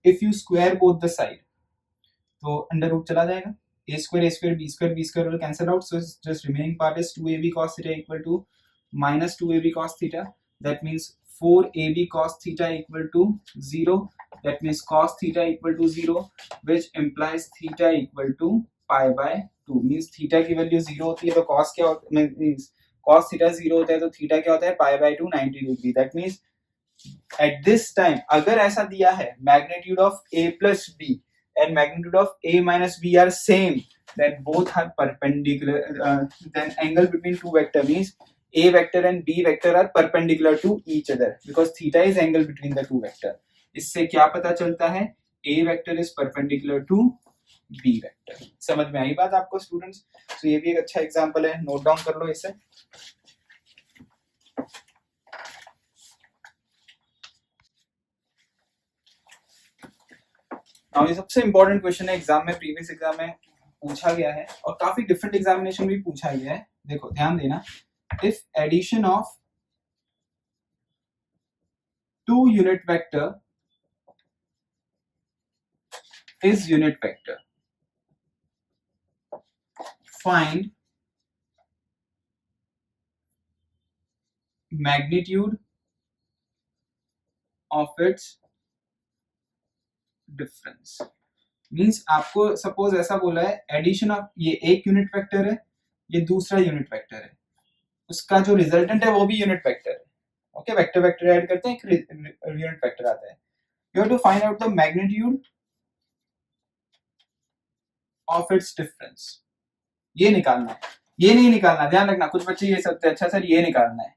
If you square both the side तो अंडर रूट चला जाएगा, a square b square will cancel out, so just remaining part is 2ab cos theta equal to minus 2ab cos theta, that means 4ab cos theta equal to 0, that means cos theta equal to 0, which implies theta equal to pi by 2, means theta की value 0 होती है तो cos क्या होता है, means cos theta 0 होता है तो थीटा क्या होता है, pi by 2 90 degree. That means at this time अगर ऐसा दिया है magnitude of a plus b and magnitude of a minus b are same, then both are perpendicular, then angle between two vector means a vector and b vector are perpendicular to each other because theta is angle between the two vector। इससे क्या पता चलता है, a vector is perpendicular to b vector। समझ में आई बात आपको students. तो ये भी एक अच्छा एग्जांपल है, नोट डाउन कर लो इसे। ये सबसे इंपॉर्टेंट क्वेश्चन है, एग्जाम में, प्रीवियस एग्जाम में पूछा गया है और काफी डिफरेंट एग्जामिनेशन भी पूछा गया है। देखो ध्यान देना, if addition of 2 unit vector is unit vector, find magnitude of its difference. Means आपको सपोज ऐसा बोला है, एडिशन ऑफ ये एक यूनिट वेक्टर है, ये दूसरा यूनिट वेक्टर है, उसका जो रिजल्टेंट है वो भी यूनिट वेक्टर है, ओके। वेक्टर वेक्टर ऐड करते हैं, एक यूनिट वेक्टर आता है। You have to find out the magnitude of its difference, ये निकालना है, ये नहीं निकालना, ध्यान रखना। कुछ बच्चे ये सकते हैं, अच्छा सर ये निकालना है,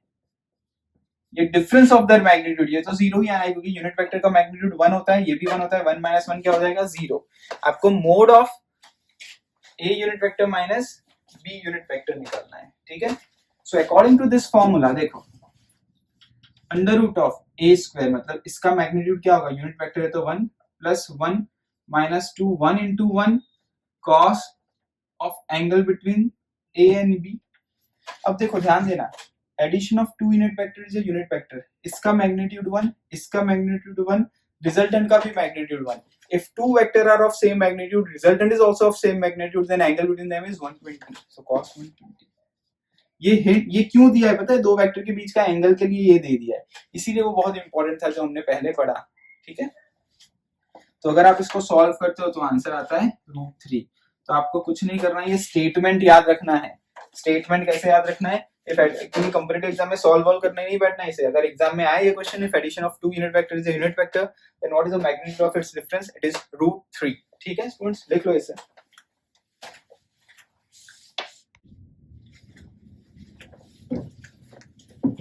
ये डिफरेंस ऑफ दर मैग्नीट्यूड, ये तो जीरो ही आना है क्योंकि यूनिट वेक्टर का मैग्नीट्यूड 1 होता है, ये भी 1 होता है, 1 माइनस 1 क्या हो जाएगा 0। आपको mod of A unit vector minus B unit vector निकालना है, ठीक है। So according to this formula देखो under root of A square, मतलब इसका मैग्नीट्यूड क्या होगा, यूनिट वेक्टर है तो 1 plus 1 minus 2, 1 into 1 cos of angle between A and B. अब देखो ध्यान देना, addition of two unit vector is a unit vector, इसका मैग्नीट्यूड 1, इसका मैग्नीट्यूड 1, रिजल्टेंट का भी magnitude 1। If two vector are of same magnitude, resultant is also of same magnitude, then angle between them is 120. So cos 120. ये क्यों दिया है पता है, दो वेक्टर के बीच का एंगल के लिए ये दे दिया है, इसीलिए वो बहुत इंपॉर्टेंट था जो हमने पहले पढ़ा, ठीक है। तो अगर आप इसको सॉल्व करते हो तो आंसर आता है √3। तो आपको कुछ नहीं करना है, ये स्टेटमेंट याद रखना है। स्टेटमेंट कैसे याद रखना है, क्योंकि कंपैरेटिव एग्जाम में सॉल्व वॉल्व करने नहीं बैठना है इसे। अगर एग्जाम में आए ये question, if addition of two unit vector is a unit vector then what is the magnitude of its difference, it is √3, ठीक है स्टूडेंट्स, लिख लो इसे।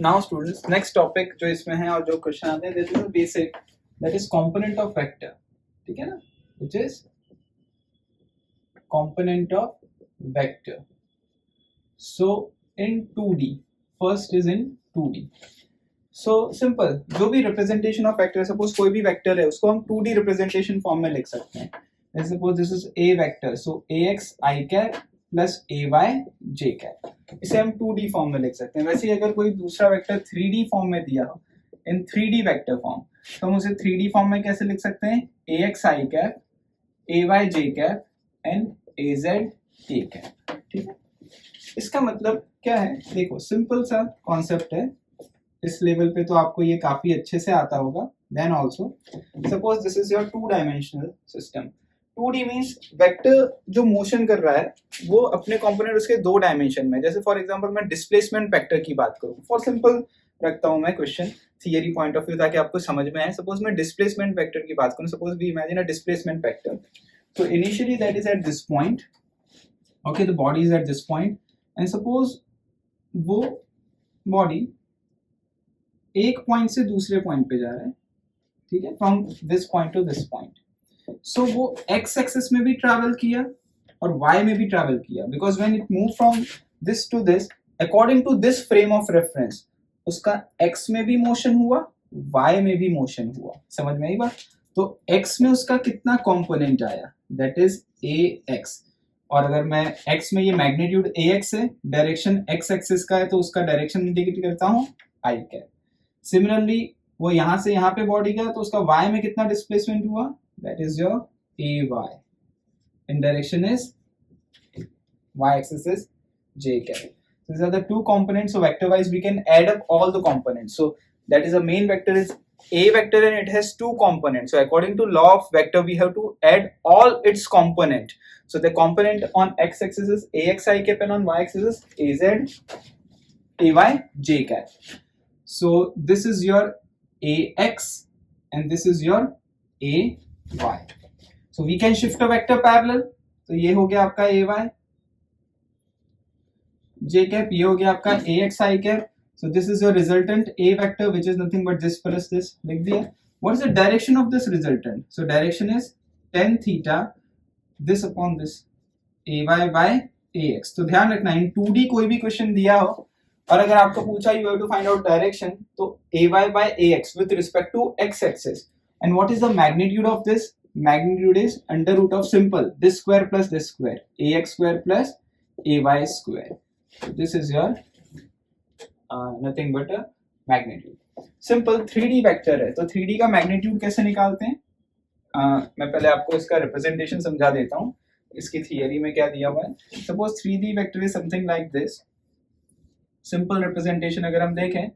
नाउ स्टूडेंट्स नेक्स्ट टॉपिक जो इसमें है और जो क्वेश्चन आते हैं this is basic, that is component of vector, ठीक है ना, which is component of vector. So in 2D, first is in 2D. So simple, जो भी representation of vector, suppose कोई भी vector है उसको हम 2D representation form में लिख सकते हैं। Let's suppose this is a vector, so ax I cap plus ay j cap, इसे हम 2D form में लिख सकते हैं। वैसे ही अगर कोई दूसरा vector 3D form में दिया हो, in 3D vector form, तो हम उसे 3D form में कैसे लिख सकते हैं, ax I cap, ay j cap and az k cap, ठीक है। इसका मतलब क्या है, देखो सिंपल सा कॉन्सेप्ट है, इस लेवल पे तो आपको ये काफी अच्छे से आता होगा। Then also suppose this is your two dimensional system, 2D means vector जो मोशन कर रहा है वो अपने कंपोनेंट उसके दो डायमेंशन में, जैसे फॉर एग्जांपल मैं डिस्प्लेसमेंट वेक्टर की बात करूं, फॉर सिंपल रखता हूं मैं question theory point of view ताकि आपको समझ में आए। सपोज मैं डिस्प्लेसमेंट वेक्टर की बात करूं, suppose we imagine a displacement vector, so initially that is at this point, okay, the body is at this point and suppose वो body एक पॉइंट से दूसरे पॉइंट पे जा रहा है, ठीक है, from this point to this point, so वो x axis में भी ट्रैवल किया और y में भी ट्रैवल किया, because when it moved from this to this according to this frame of reference उसका x में भी मोशन हुआ, y में भी मोशन हुआ, समझ में आई बात। तो x में उसका कितना कंपोनेंट आया, दैट इज ax, और अगर मैं x में ये मैग्नीट्यूड ax है, डायरेक्शन x एक्सिस का है तो उसका डायरेक्शन इंडिकेट करता हूं i कैप। सिमिलरली वो यहां से यहां पे बॉडी गया तो उसका y में कितना डिस्प्लेसमेंट हुआ, that is your ay and direction is y axis is j cap. These are the two components, so vector wise we can add up all the components. So that is the main vector is a vector and it has two components, so according to law of vector we have to add all its component. So the component on x axis is ax I cap and on y axis is az ay j cap. So this is your ax and this is your ay, so we can shift a vector parallel, तो ये हो गया आपका ay j cap, ये हो गया आपका ax I cap. So this is your resultant a vector which is nothing but this plus this, लिख दिया। What is the direction of this resultant? So direction is tan theta this upon this ay by ax। तो ध्यान रखना इन 2D कोई भी question दिया हो और अगर आपको पूछा you have to find out direction, तो ay by ax with respect to x axis, and what is the magnitude of this, magnitude is under root of simple this square plus this square, ax square plus ay square. So this is your nothing but a magnitude। Simple 3D vector है तो 3D का magnitude कैसे निकालते हैं, मैं पहले आपको इसका रिप्रेजेंटेशन समझा देता हूँ, इसकी थियरी में क्या दिया हुआ है। Suppose 3D vector is something like this, simple representation अगर हम देखें,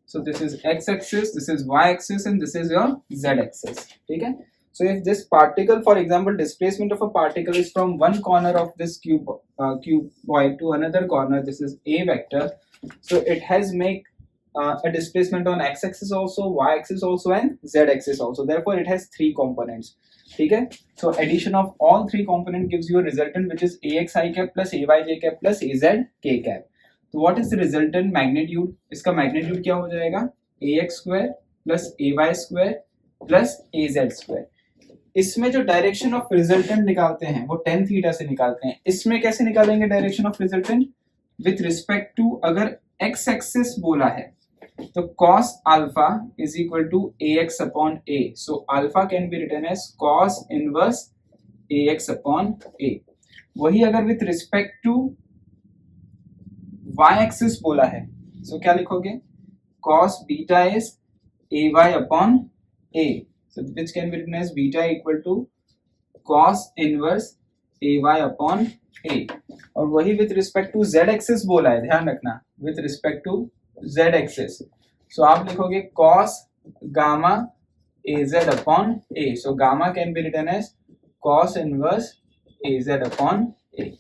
so this is x axis, this is y axis and this is your z axis, ठीक है। So if this particle, for example, displacement of a particle is from one corner of this cuboid to another corner, this is a vector, so it has make a displacement on x axis also, y axis also and z axis also, therefore it has three components। ठीक है. So addition of all three component gives you a resultant which is ax I cap plus ay j cap plus az k cap. तो what is the resultant magnitude? इसका magnitude क्या हो जाएगा? ax square plus ay square plus az square. इसमें जो direction of resultant निकालते हैं वो tan थीटा से निकालते हैं. इसमें कैसे निकालेंगे direction of resultant? With respect to, अगर x एक्सिस बोला है तो cos alpha is equal to ax upon a. So alpha can be written as cos inverse ax upon a. वही अगर with respect to y axis बोला है so क्या लिखोगे? cos beta is ay upon a. So which can be written as beta equal to cos inverse ay upon a. और वही with respect to z axis बोला है, ध्यान रखना, with respect to z axis. So आप लिखोगे cos gamma az upon a. So gamma can be written as cos inverse az upon a.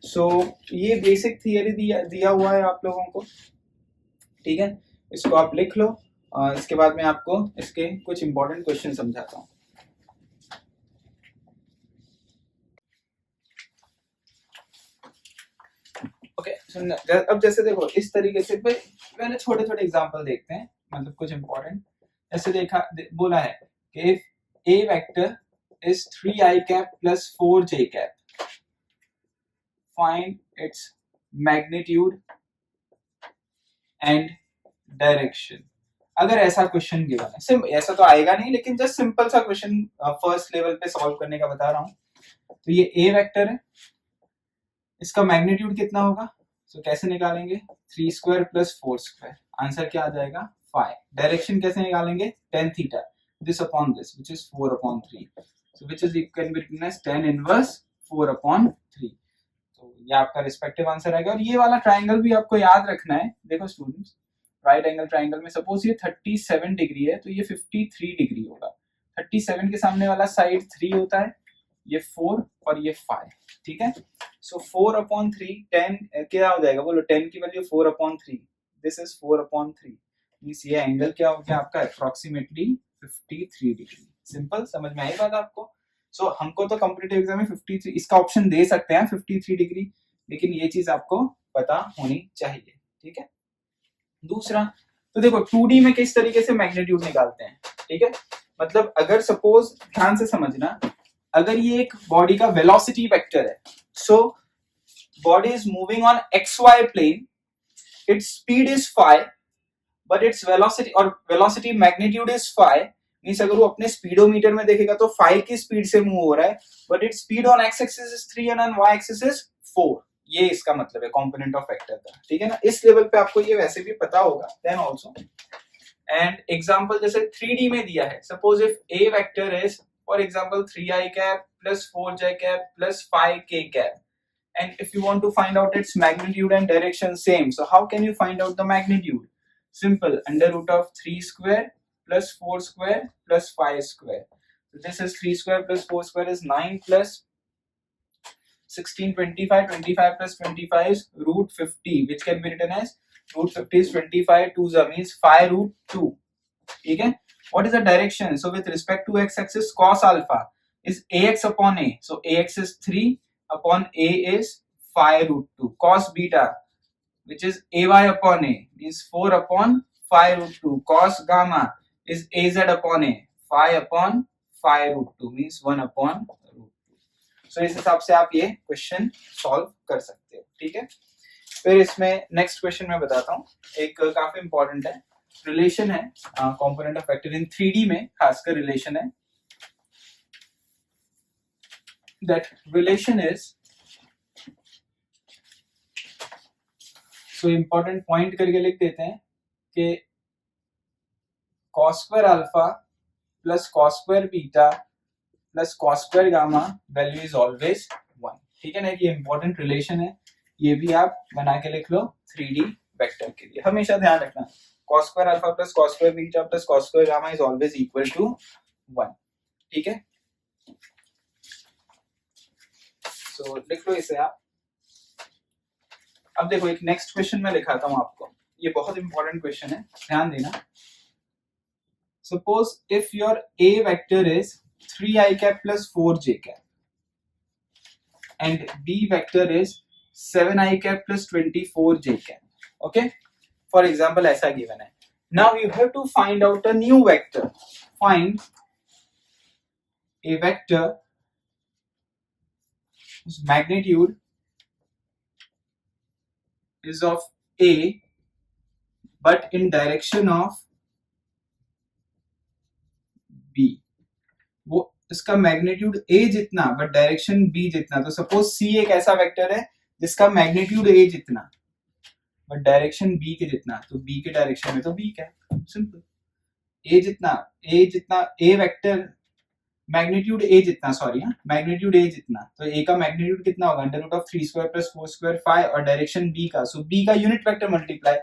So ये basic theory दिया हुआ है आप लोगों को, ठीक है. इसको आप लिख लो और इसके बाद मैं आपको इसके कुछ इंपॉर्टेंट क्वेश्चन समझाता हूँ. ओके, अब जैसे देखो इस तरीके से पहले छोटे छोटे एग्जांपल देखते हैं, मतलब कुछ इंपॉर्टेंट. ऐसे बोला है कि if a vector is 3i cap plus 4j cap, find its magnitude and direction. अगर ऐसा क्वेश्चन गिवन है, ऐसा तो आएगा नहीं लेकिन जस्ट सिंपल सा क्वेश्चन फर्स्ट लेवल पे सॉल्व करने का बता रहा हूँ. तो ये a वेक्टर है, इसका मैग्नीट्यूड कितना होगा? तो कैसे निकालेंगे? 3 स्क्वायर प्लस 4 स्क्वायर, आंसर क्या आ जाएगा? 5. डायरेक्शन कैसे निकालेंगे? tan theta this upon this which is 4 upon 3. So which is can be written as tan inverse 4 upon 3. तो ये आपका रिस्पेक्टिव आंसर आएगा. और ये वाला ट्राइंगल भी आपको याद रखना है. देखो स्टूडेंट्स, राइट एंगल ट्राइंगल में सपोज ये 37 डिग्री है तो ये 53 डिग्री होगा. 37 के सामने वाला साइड 3 होता है, ये 4 और ये 5, ठीक है. सो 4 अपॉन 3 10 क्या हो जाएगा? बोलो 10 की value 4 upon 3, this is 4 upon 3. Means ये एंगल क्या हो गया आपका? Approximately 53 degree. सिंपल, समझ में आई बात आपको? सो हमको तो कॉम्पिटिटिव एग्जाम में 53 इसका ऑप्शन दे सकते हैं 53 डिग्री, लेकिन ये चीज आपको पता होनी चाहिए, ठीक है. दूसरा, तो देखो 2D में किस तरीके से मैग्नीट्यूड निकालते हैं, ठीक है. मतलब अगर सपोज, ध्यान से समझना, अगर ये एक बॉडी का वेलोसिटी वेक्टर है, so body is moving on xy plane, its speed is phi but its velocity और velocity magnitude is phi. Means अगर वो अपने स्पीडोमीटर में देखेगा तो phi की स्पीड से मूव हो रहा है, but its speed on x axis is 3 and on y axis is 4. ये इसका मतलब है कंपोनेंट ऑफ वेक्टर का, ठीक है ना. इस लेवल पे आपको ये वैसे भी पता होगा देन आल्सो. एंड एग्जांपल जैसे 3D में दिया है, suppose if a vector is for example 3i cap plus 4j cap plus 5k cap, and if you want to find out its magnitude and direction same, so how can you find out the magnitude? Simple, under root of 3 square plus 4 square plus 5 square. So this is 3 square plus 4 square is 9 plus 16 25, 25 plus 25 is root 50, which can be written as root 50 is 25 2 means 5 root 2, ठीक है. What is the direction? So with respect to x axis, cos alpha is ax upon a, so ax is 3 upon a is 5 root 2. Cos beta, which is ay upon a, is 4 upon 5 root 2. Cos gamma is az upon a, 5 upon 5 root 2 means 1 upon root 2. So इस हिसाब से आप ये question solve कर सकते हो, ठीक है. फिर इसमें नेक्स्ट क्वेश्चन मैं बताता हूँ, एक काफी इंपॉर्टेंट है, रिलेशन है component of vector in 3D में, खासकर रिलेशन है. That relation is, so important point करके लिख देते हैं कि cos square alpha plus cos square beta plus cos square gamma value is always 1, ठीक है ना. ये important relation है, ये भी आप बना के लिख लो 3D वेक्टर के लिए. हमेशा ध्यान रखना, cos square alpha plus cos square beta plus cos square gamma is always equal to 1, ठीक है. तो लिख लो इसे आप. अब देखो एक नेक्स्ट क्वेश्चन मैं लिखाता हूं आपको, ये बहुत इंपॉर्टेंट क्वेश्चन है, ध्यान देना. Suppose if your a vector is 3 I cap plus 4 j cap, and B vector is 7 I cap plus 24 j cap. Okay, for example ऐसा given है. Now you have to find out a new vector. Find a vector whose magnitude is of A but in direction of B. वो इसका magnitude A जितना but direction B जितना. तो suppose C एक ऐसा vector है जिसका मैग्नीट्यूड A जितना बट डायरेक्शन B के जितना. तो B के डायरेक्शन में तो B क्या है, सिंपल. A जितना A वेक्टर मैग्नीट्यूड A जितना, सॉरी मैग्नीट्यूड A जितना, तो A का मैग्नीट्यूड कितना होगा, under root of 3 square plus 4 square 5, और डायरेक्शन B का, सो B का यूनिट वेक्टर मल्टीप्लाई.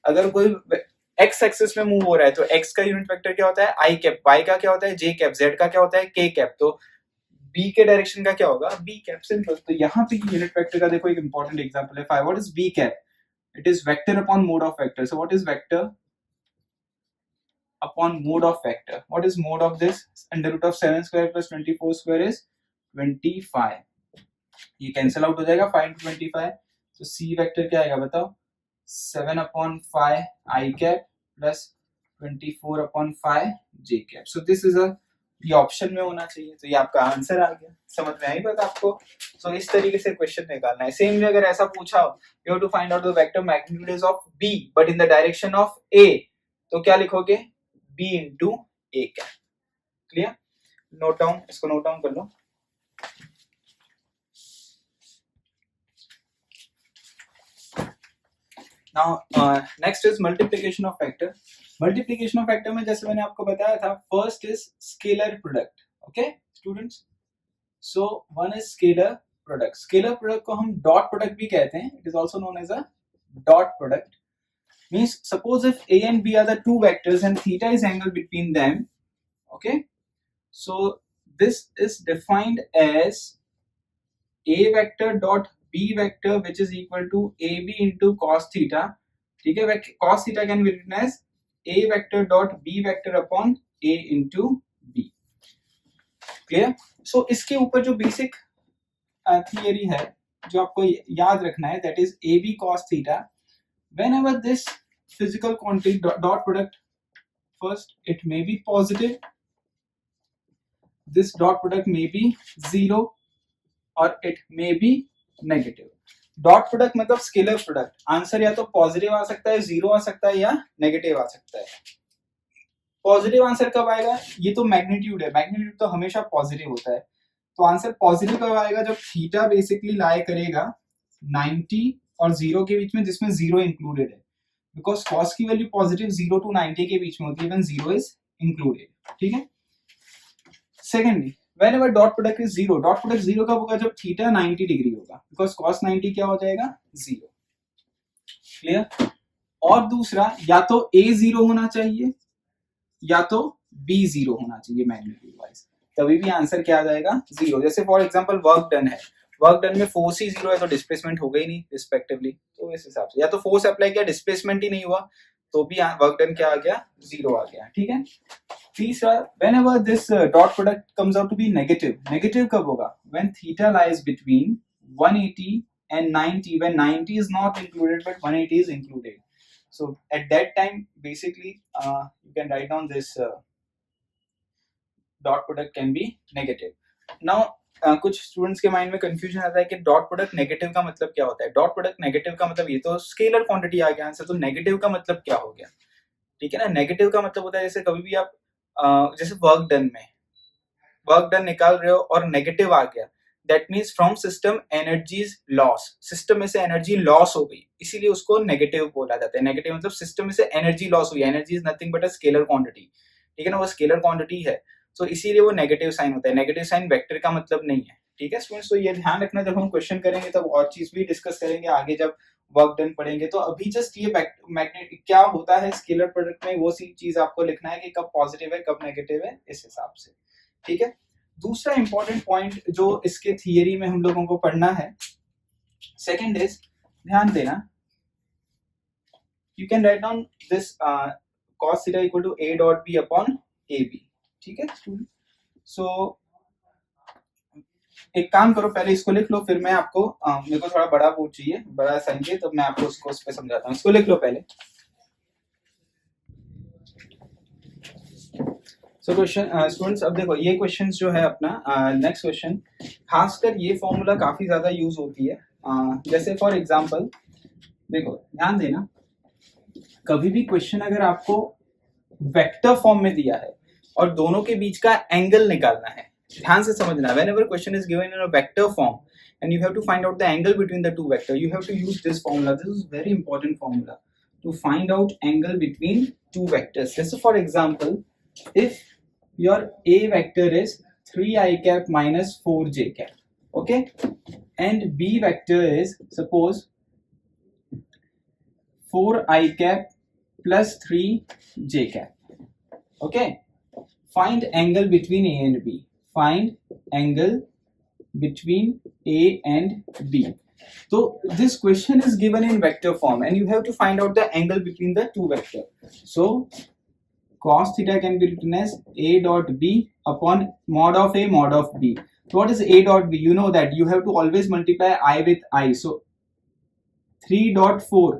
अगर कोई एक्स एक्सिस में मूव हो रहा है तो एक्स का यूनिट वेक्टर क्या होता है आई कैप, वाई का क्या होता है जे कैप, जेड का क्या होता है के कैप, तो बी के डायरेक्शन का क्या होगा बी कैप, सिंपल. तो यहाँ पे यूनिट वेक्टर का देखो एक इंपॉर्टेंट एग्जांपल है 5. What is B cap? It is vector upon mode of vector. So what is vector upon mode of vector? What is mode of this? Under root of 7 square plus 24 square is 25. ये cancel out हो जाएगा 5 into 25. तो C vector क्या आएगा बताओ, 7 upon 5 I cap plus 24 upon 5 J cap. So this is a, ये option में होना चाहिए. तो ये आपका आंसर आ गया. समझ में आई बात आपको? So इस तरीके से क्वेश्चन निकालना है. सेम अगर ऐसा पूछा हो, you have to find out the vector magnitude is of B but in the direction of A, तो क्या लिखोगे B into A cap. Clear? Note down, इसको नोट डाउन कर लो. Now next is multiplication of vector. Multiplication of vector में जैसे मैंने आपको बताया था, first is scalar product. Okay students, so one is scalar product. Scalar product को हम डॉट प्रोडक्ट भी कहते हैं. It is also known as a dot product. Means suppose if A and B are the two vectors and theta is angle between them, okay, so this is defined as A vector dot B vector which is equal to AB into cos theta. ठीक है, cos theta can be written as A vector dot B vector upon A into B. Clear? So इसके ऊपर जो basic theory है जो आपको याद रखना है, that is AB cos theta. Whenever this physical quantity dot product, first it may be positive, this dot product may be 0 or it may be negative. Dot product मतलब स्केलर प्रोडक्ट. आंसर या तो positive आ सकता है, 0 आ सकता है, या negative आ सकता है. पॉजिटिव आंसर कब आएगा, ये तो मैग्नीट्यूड है, मैग्नीट्यूड तो हमेशा पॉजिटिव होता है. तो आंसर पॉजिटिव कब आएगा, जब थीटा बेसिकली लाई करेगा 90 और 0 के बीच में, जिसमें 0 इंक्लूडेड है. बिकॉज कॉस की वैल्यू पॉजिटिव 0 to 90 के बीच में होती है, व्हेन 0 इज इंक्लूडेड. ठीक है. Secondly, whenever dot product is 0, dot product 0 कब होगा, जब थीटा 90 डिग्री होगा, बिकॉज cos 90 क्या हो जाएगा 0. क्लियर? और दूसरा, या तो A 0 होना चाहिए या तो B 0 होना चाहिए मैग्नीट्यूड वाइज, तभी भी आंसर क्या आ जाएगा 0. जैसे फॉर एग्जांपल वर्क डन है, वर्क डन में फोर्स ही 0 है तो डिस्प्लेसमेंट हो गई नहीं रिस्पेक्टिवली. तो इस हिसाब से या तो फोर्स अप्लाई किया, डिस्प्लेसमेंट ही नहीं हुआ, तो भी वर्क डन क्या आ गया 0 आ गया. ठीक है. तीसरा, whenever this dot product comes out to be negative, negative कब होगा, when theta lies between 180 and 90, when 90 is not included but 180 is included. So at that time basically you can write down this dot product can be negative. Now कुछ students के mind में confusion आता है कि dot product negative का मतलब क्या होता है. डॉट प्रोडक्ट नेगेटिव का मतलब, ये तो स्केलर क्वांटिटी आ गया आंसर, तो नेगेटिव का मतलब क्या हो गया. ठीक है ना, नेगेटिव का मतलब होता है जैसे कभी भी आप जैसे वर्क डन निकाल रहे हो और नेगेटिव आ गया, that means from system energies loss, system में से एनर्जी लॉस हो गई, इसीलिए उसको नेगेटिव बोला जाता है. नेगेटिव मतलब सिस्टम में से एनर्जी लॉस हुई. Energy is nothing but a scalar quantity. ठीक है ना, वो स्केलर क्वांटिटी है, तो इसीलिए वो नेगेटिव साइन होता है. नेगेटिव साइन वेक्टर का मतलब नहीं है. ठीक है स्टूडेंट्स, तो ये ध्यान रखना, जब हम क्वेश्चन करेंगे तब और चीज भी डिस्कस करेंगे आगे जब वर्क डन पढ़ेंगे. तो अभी जस्ट ये मैग्नेटिक क्या होता है स्केलर प्रोडक्ट में, वो सी चीज आपको लिखना है कि कब पॉजिटिव है कब नेगेटिव है, इस हिसाब से. ठीक है. दूसरा इंपॉर्टेंट पॉइंट जो इसके थियरी में हम लोगों को पढ़ना है, सेकंड इज, ध्यान देना, you can write down this cos theta equal to a dot b upon ab. ठीक है स्टूडेंट. सो एक काम करो, पहले इसको लिख लो, फिर मैं आपको मेरे को थोड़ा बड़ा बोर्ड चाहिए, बड़ा साइन चाहिए, तो मैं आपको उसको उस पर समझाता हूँ। इसको लिख लो पहले। सो क्वेश्चन स्टूडेंट्स, अब देखो ये क्वेश्चन जो है अपना नेक्स्ट क्वेश्चन, खासकर ये फॉर्मूला काफी ज्यादा यूज होती है। जैसे फॉर एग्जांपल देखो, ध्यान देना, कभी भी क्वेश्चन अगर आपको वेक्टर फॉर्म में दिया है और दोनों के बीच का एंगल निकालना है, ध्यान से समझना, whenever question is given in a vector form and you have to find out the angle between the two vector, you have to use this formula. This is very important formula to find out angle between two vectors. Just for example, if your a vector is 3i cap minus 4j cap, okay, and b vector is suppose 4i cap plus 3j cap, okay, find angle between a and b. Find angle between a and b. So this question is given in vector form and you have to find out the angle between the two vector. So cos theta can be written as a dot b upon mod of a mod of b. So what is a dot b? You know that you have to always multiply I with I. So 3 dot 4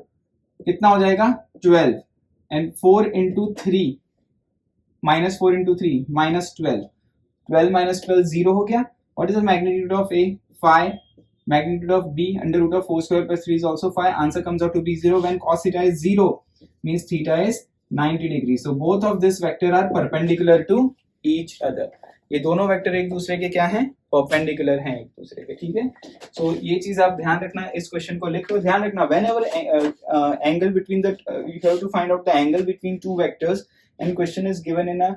कितना हो जाएगा 12 and 4 into 3 minus 4 into 3 minus 12. 12 minus 12 0 हो गया. What is the magnitude of A? 5. Magnitude of B under root of 4 square plus 3 is also 5. Answer comes out to be 0 when cos theta is 0 means theta is 90 degrees. So both of this vector are perpendicular to each other. ये दोनों vector एक दूसरे के क्या हैं? Perpendicular हैं एक दूसरे के, ठीक है। सो ये चीज आप ध्यान रखना, इस क्वेश्चन को लिख लो, ध्यान रखना, whenever angle between the you have to find out the angle between two vectors and question is given in a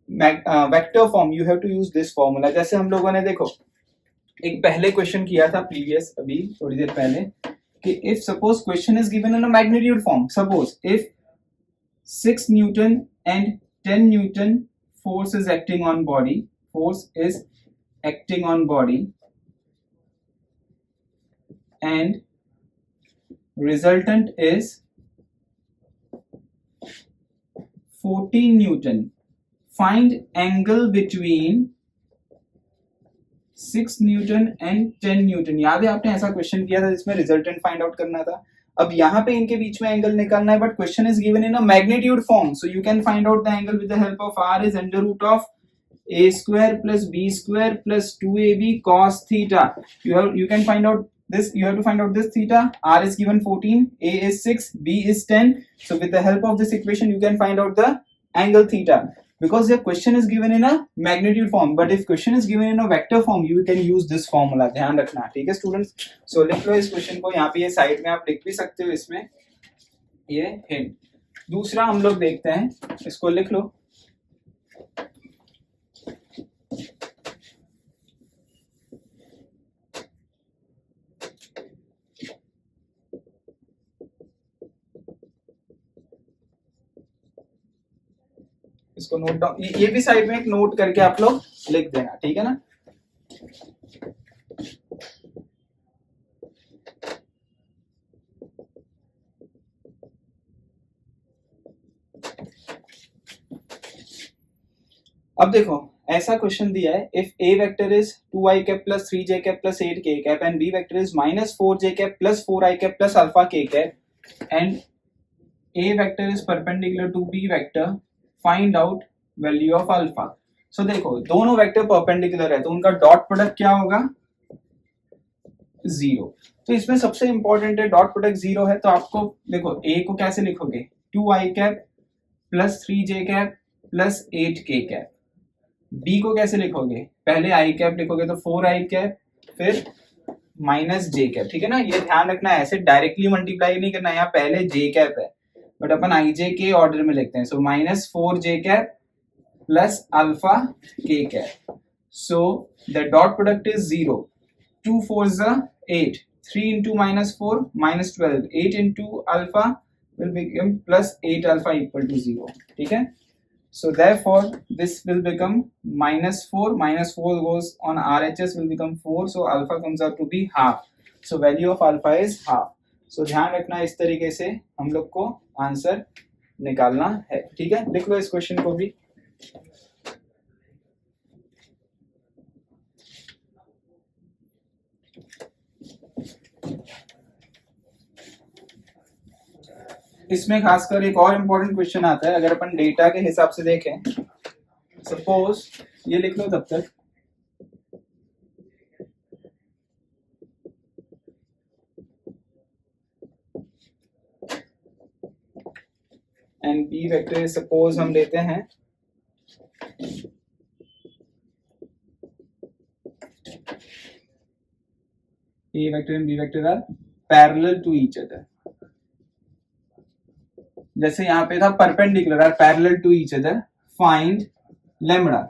vector form, you have to use this formula. जैसे हम लोगों ने देखो एक पहले क्वेश्चन किया था प्रीवियस, अभी थोड़ी देर पहले, कि if suppose question is given in a magnitude form, suppose if 6 Newton and 10 Newton force is acting on body, force is acting on body and resultant is 14 newton. Find angle between 6 Newton and 10 Newton. याद है आपने ऐसा question किया था जिसमें resultant find out करना था। अब यहाँ पे इनके बीच में एंगल निकालना है, but question is given in a magnitude form, so you can find out the angle with the help of r is under root of a square plus b square plus 2ab cos theta. You can find out this, you have to find out this theta. R is given 14, a is 6, b is 10. So with the help of this equation you can find out the angle theta, because the question is given in a magnitude form, but if question is given in a vector form you can use this formula. ध्यान रखना, ठीक है students. सो लिख लो इस question को, यहाँ पे ये साइड में आप लिख भी सकते हो, इसमें ये हिंट। दूसरा हम लोग देखते हैं, इसको लिख लो, इसको नोट डाउन, ये भी साइड में एक नोट करके आप लोग लिख देना, ठीक है ना। अब देखो ऐसा क्वेश्चन दिया है, if a vector is 2i cap plus 3j cap plus 8k cap and b vector is minus 4j cap plus 4i cap plus alpha k cap and a vector is perpendicular to b vector, find out value of alpha. So देखो दोनों vector perpendicular है तो उनका dot product क्या होगा? 0। तो इसमें सबसे इंपॉर्टेंट है डॉट प्रोडक्ट 0 है, तो आपको देखो a को कैसे लिखोगे? 2i cap plus 3j cap plus 8k cap. b को कैसे लिखोगे? पहले i कैप लिखोगे तो 4i कैप फिर माइनस j कैप, ठीक है ना। ये ध्यान रखना है, ऐसे डायरेक्टली मल्टीप्लाई नहीं करना, यहाँ पहले j कैप है बट अपन ij के ऑर्डर में लिखते हैं। So minus 4j cap plus alpha k cap. So the dot product is 0। 2 4s are 8, 3 into minus 4 minus 12, 8 into alpha will become plus 8 alpha equal to 0, ठीक है। So therefore this will become minus 4, minus 4 goes on RHS will become 4, so alpha comes out to be half. So value of alpha is half. So ध्यान रखना, इस तरीके से हम लोग को आंसर निकालना है, ठीक है। लिख लो इस क्वेश्चन को भी। इसमें खासकर एक और इम्पोर्टेंट क्वेश्चन आता है, अगर अपन डेटा के हिसाब से देखें, सपोज ये लिख लो तब तक, एंड बी वेक्टर सपोज हम लेते हैं A vector and B vector are parallel to each other, जैसे यहाँ पे था perpendicular or parallel to each other, find lambda.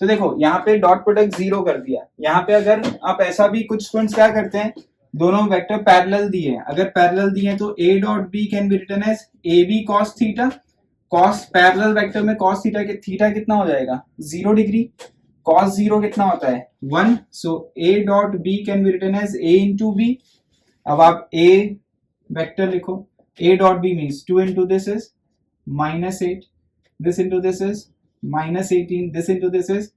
तो देखो यहाँ पे डॉट प्रोडक्ट 0 कर दिया। यहाँ पे अगर आप ऐसा भी, कुछ स्टूडेंट्स क्या करते हैं, दोनों वेक्टर पैरेलल दिए हैं, अगर पैरेलल दिए हैं तो a dot B can be written as A B cos theta. Cos parallel vector में कॉस थीटा के थीटा कितना हो जाएगा 0 डिग्री, कॉस 0 कितना होता है 1, so a dot B can be written as a into B. अब आप a वेक्टर लिखो, a dot b means 2 into this is -8, this into this is -18, this into this is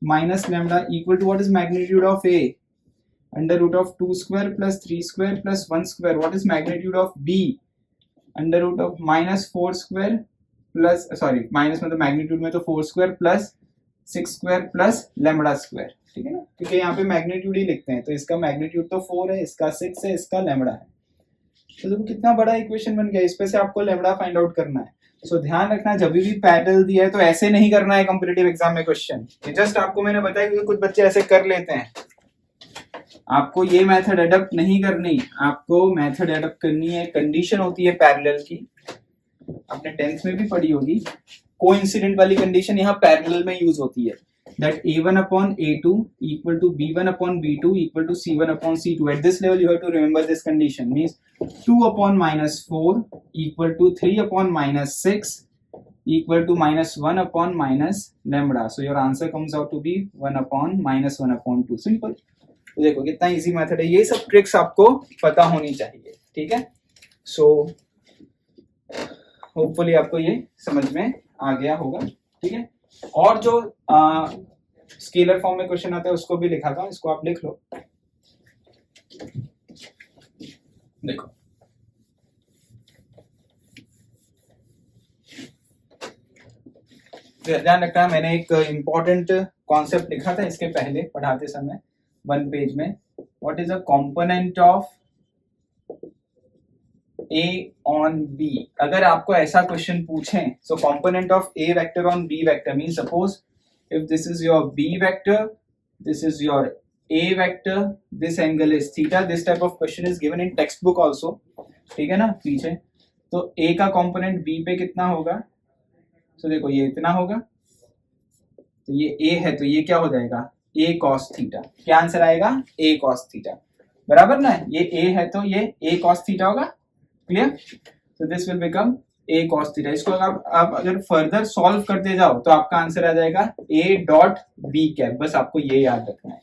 minus lambda, equal to what is magnitude of a? Under root of 2 square plus 3 square plus 1 square. What is magnitude of b? Under root of minus 4 square plus, sorry, minus मतलब magnitude में तो 4 square plus 6 square plus lambda square, ठीक है ना, क्योंकि यहाँ पे magnitude ही लिखते हैं, तो इसका magnitude तो 4 है, इसका 6 है, इसका lambda है। तो देखो कितना बड़ा इक्वेशन बन गया, इस पे से आपको लैम्बडा फाइंड आउट करना है। सो ध्यान रखना, जब भी पैरेलल दिया है तो ऐसे नहीं करना है कॉम्पिटिटिव एग्जाम में क्वेश्चन। जस्ट आपको मैंने बताया क्योंकि कुछ बच्चे ऐसे कर लेते हैं, आपको ये मेथड अडॉप्ट नहीं करनी, आपको मेथड अडॉप्ट करनी है। कंडीशन होती है पैरेलल की, आपने 10th में भी पढ़ी होगी, कोइंसिडेंट वाली कंडीशन यहाँ पैरेलल में यूज होती है, that a1 upon a2 equal to b1 upon b2 equal to c1 upon c2. At this level you have to remember this condition, means 2 upon minus 4 equal to 3 upon minus 6 equal to minus 1 upon minus lambda. So your answer comes out to be 1 upon minus 1 upon 2. Simple. तो देखो कितना easy method है, ये सब tricks आपको पता होनी चाहिए, ठीक है। सो होपफुली आपको ये समझ में आ गया होगा, ठीक है। और जो स्केलर फॉर्म में क्वेश्चन आता है उसको भी लिखा था, इसको आप लिख लो। देखो ध्यान रखना, मैंने एक इंपॉर्टेंट कॉन्सेप्ट लिखा था इसके पहले पढ़ाते समय 1 पेज में, what is a component of A on B। अगर आपको ऐसा क्वेश्चन पूछें, so component of A vector on B vector means suppose if this is your B vector, this is your A vector, this angle is theta, this type of question is given in textbook also, ठीक है ना पीछे। तो A का component B पे कितना होगा, so देखो ये इतना होगा, तो ये A है तो ये क्या हो जाएगा A cos theta, क्या आंसर आएगा A cos theta, बराबर ना, ये A है तो ये A cos theta होगा, क्लियर। तो this will become a cos theta. इसको आप अगर फर्दर सॉल्व करते जाओ तो आपका आंसर आ जाएगा a डॉट b कैप, बस आपको ये याद रखना है।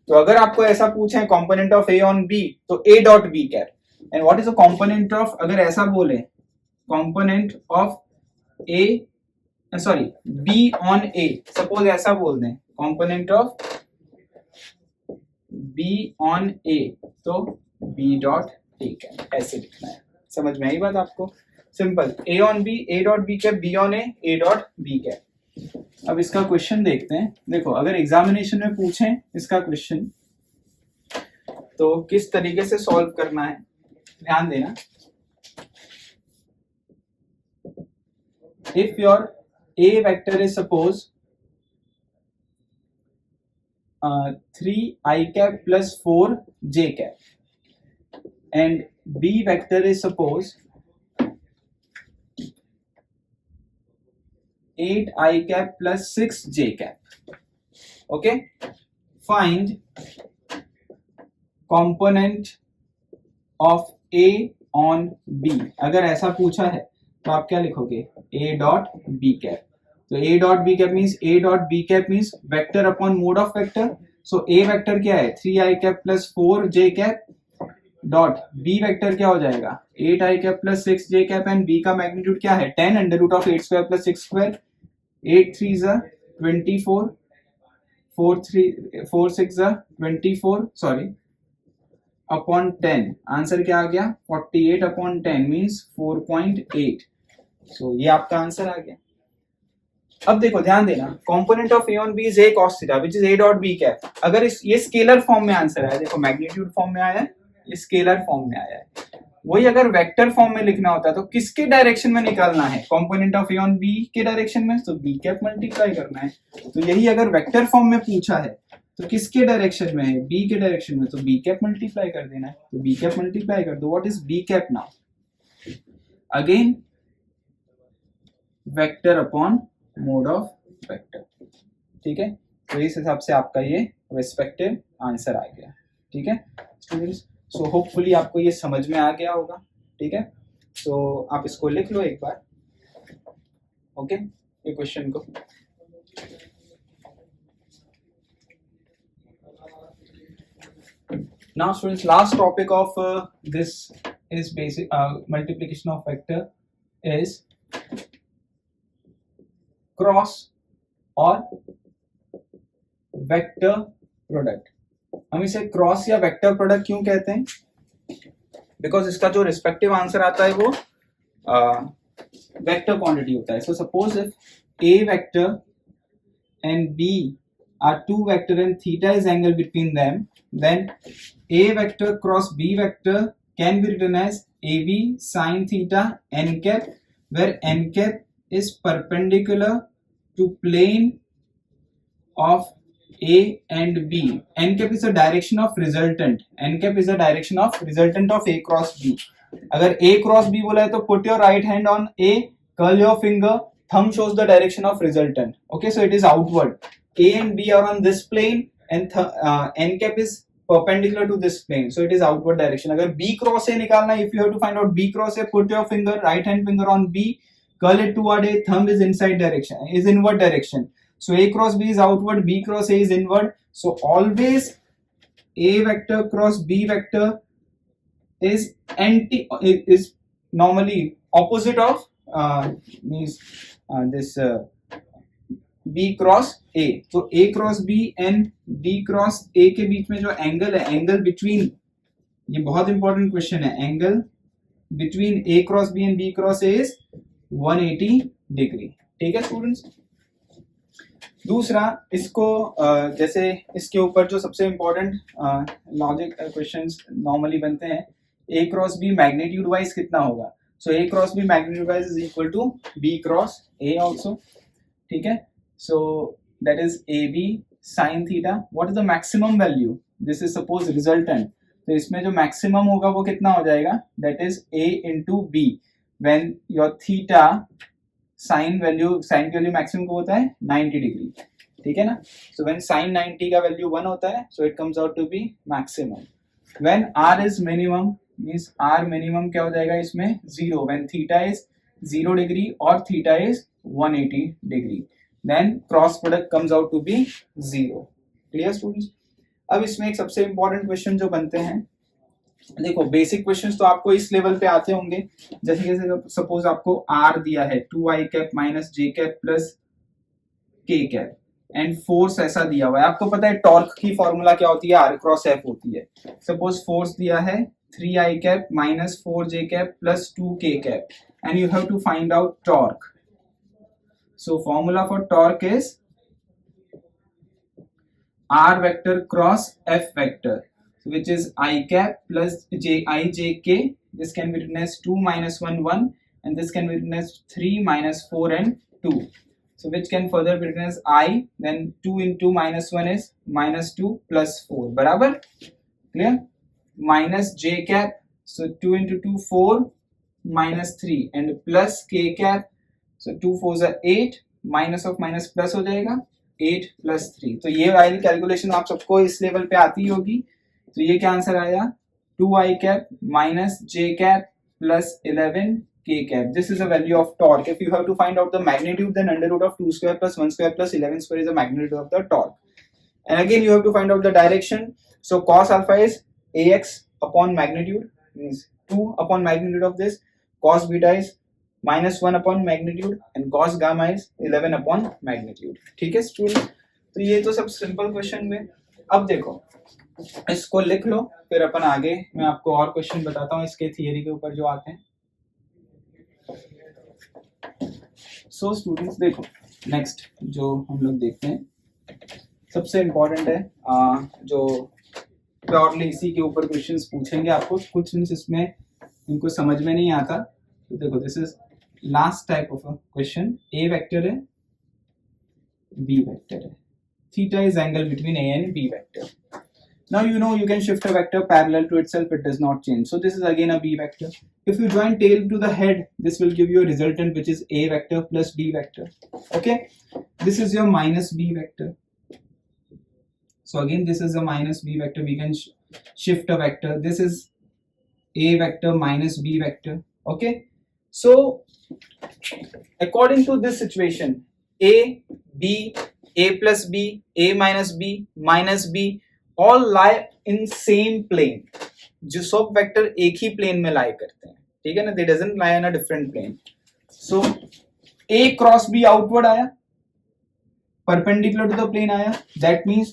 तो अगर आपको ऐसा पूछे component of a on b तो a dot b cap, and what is a component of, अगर ऐसा बोले component of a, sorry b on a, suppose ऐसा बोल दें component of b on a, तो b डॉट a कैप, ऐसे लिखना है। समझ में आई बात आपको, simple, a on b, a dot b cap, b on a dot b cap. अब इसका क्वेश्चन देखते हैं। देखो अगर एग्जामिनेशन में पूछें इसका क्वेश्चन तो किस तरीके से सॉल्व करना है, ध्यान देना। If your a vector is suppose 3i cap plus 4j cap and B vector is suppose 8i cap plus 6j cap, okay, find component of A on B। अगर ऐसा पूछा है तो आप क्या लिखोगे A डॉट B कैप। तो A dot B cap means A dot B cap means vector upon mode of vector. So A vector क्या है 3i cap plus 4j cap dot b vector क्या हो जाएगा 8i cap plus 6j cap, and b का magnitude क्या है 10 under root of 8 square plus 6 square, 8 3 जा 24, 4 6 जा 24, सॉरी अपॉन 10, आंसर क्या आ गया 48 अपॉन 10 मीन्स 4.8। सो ये आपका आंसर आ गया। अब देखो ध्यान देना, component of A on B is A cos theta which is A dot B cap. अगर ये स्केलर फॉर्म में आंसर आया, देखो मैग्नीट्यूड फॉर्म में आया है, ये स्केलर फॉर्म में आया है, वही अगर वेक्टर फॉर्म में लिखना होता तो किसके डायरेक्शन में निकालना है, component of A on B के डायरेक्शन में, तो बी कैप मल्टीप्लाई करना है। तो यही अगर वेक्टर फॉर्म में पूछा है तो किसके डायरेक्शन में है, बी के डायरेक्शन में, तो बी कैप मल्टीप्लाई कर देना है। तो बी कैप मल्टीप्लाई कर दो, what is B cap now, again vector upon mode of vector, ठीक है। तो इस हिसाब से आपका ये रिस्पेक्टिव आंसर आ गया, ठीक है स्टूडेंट्स। सो होपफुली आपको ये समझ में आ गया होगा, ठीक है। तो आप इसको लिख लो एक बार, ओके, ये क्वेश्चन को। Now students, last topic of this is basic multiplication of vector is cross और वेक्टर प्रोडक्ट। हम इसे क्रॉस या वेक्टर प्रोडक्ट क्यों कहते हैं, बिकॉज इसका जो रिस्पेक्टिव आंसर आता है वो वेक्टर क्वांटिटी होता है। So suppose if A vector and B are two vector and theta is angle between them, then a vector cross b vector can be written as ab sin theta n cap, where n cap is perpendicular to plane of a and b. N cap is the direction of resultant, n cap is the direction of resultant of a cross b. अगर a cross b बोला है तो put your right hand on a, curl your finger, thumb shows the direction of resultant, okay, so it is outward. A and B are on this plane and n cap is perpendicular to this plane, so it is outward direction. अगर B cross A निकालना है, if you have to find out B cross A, put your finger, right hand finger on B, curl it toward A, thumb is inside direction, is inward direction. So A cross B is outward, B cross A is inward. So always A vector cross B vector is normally opposite of this B cross A। तो A cross B and B cross A के बीच में जो angle है, angle between, ये बहुत important question है, angle between A cross B and B cross A is 180 degree, ठीक है स्टूडेंट्स। दूसरा, इसको जैसे इसके ऊपर जो सबसे इंपॉर्टेंट लॉजिक क्वेश्चंस नॉर्मली बनते हैं, A cross B magnitude wise कितना होगा, so A cross B magnitude wise is equal to B cross A also, ठीक है। So that is AB sin theta. What is the maximum value? This is suppose resultant. तो इसमें जो maximum होगा वो कितना हो जाएगा? That is A into B. When your theta sin value maximum को होता है 90 डिग्री, ठीक है ना। So when sin 90 का value 1 होता है, so it comes out to be maximum. When R is minimum means R minimum क्या हो जाएगा इसमें 0. When theta is 0 डिग्री और theta is 180 degree, then cross product comes out to be 0. Clear students? अब इसमें एक सबसे इंपॉर्टेंट क्वेश्चन जो बनते हैं, देखो बेसिक क्वेश्चंस तो आपको इस लेवल पे आते होंगे, जैसे कि सपोज आपको R दिया है 2i cap minus j cap plus k cap and force ऐसा दिया हुआ है, आपको पता है टॉर्क की फॉर्मूला क्या होती है, R क्रॉस F होती है। सपोज फोर्स दिया है 3i cap minus 4j cap plus 2k cap and you have to find out torque. So formula for torque is R vector cross F vector, which is I cap plus j k. This can be written as 2 minus 1 1, and this can be written as 3 minus 4 and 2. So which can further be written as I, then 2 into minus 1 is minus 2 plus 4. बराबर? Clear? Minus j cap, so 2 into 2 4 minus 3 and plus k cap. So 2 4s are 8, minus of minus plus हो जाएगा 8 plus 3। तो ये वाली calculation आप सबको इस level पे आती होगी। तो ये क्या आंसर आया, 2i cap minus j cap plus 11 k cap. This is the value of torque. If you have to find out the magnitude, then under root of 2 square plus 1 square plus 11 square is the magnitude of the torque. And again you have to find out the direction. So cos alpha is ax upon magnitude, means 2 upon magnitude of this. Cos beta is minus 1 upon magnitude and cos gamma is 11 upon magnitude. ठीक है student, तो ये तो सब simple question में। अब देखो इसको लिख लो, फिर अपन आगे मैं आपको और क्वेश्चन बताता हूँ इसके थियरी के ऊपर जो आते हैं। सो स्टूडेंट्स देखो, नेक्स्ट जो हम लोग देखते हैं सबसे इम्पोर्टेंट है जो प्योरली इसी के ऊपर क्वेश्चंस पूछेंगे आपको। कुछ इसमें इनको समझ में नहीं आता, तो देखो this is last type of a question. A vector है, बी वेक्टर है, theta is angle between A and B vector. Now you know you can shift a vector parallel to itself, it does not change. So this is again a b vector. If you join tail to the head, this will give you a resultant which is a vector plus b vector. Okay, this is your minus b vector. So again this is a minus b vector. We can shift a vector. This is a vector minus b vector. Okay, so according to this situation, a, b, a plus b, a minus b all lie in same plane. जो सब vector एक ही plane में लाई करते हैं, ठीक है ना, they doesn't lie in a different plane. So a cross b outward आया, परपेंडिकुलर टू द प्लेन आया, that means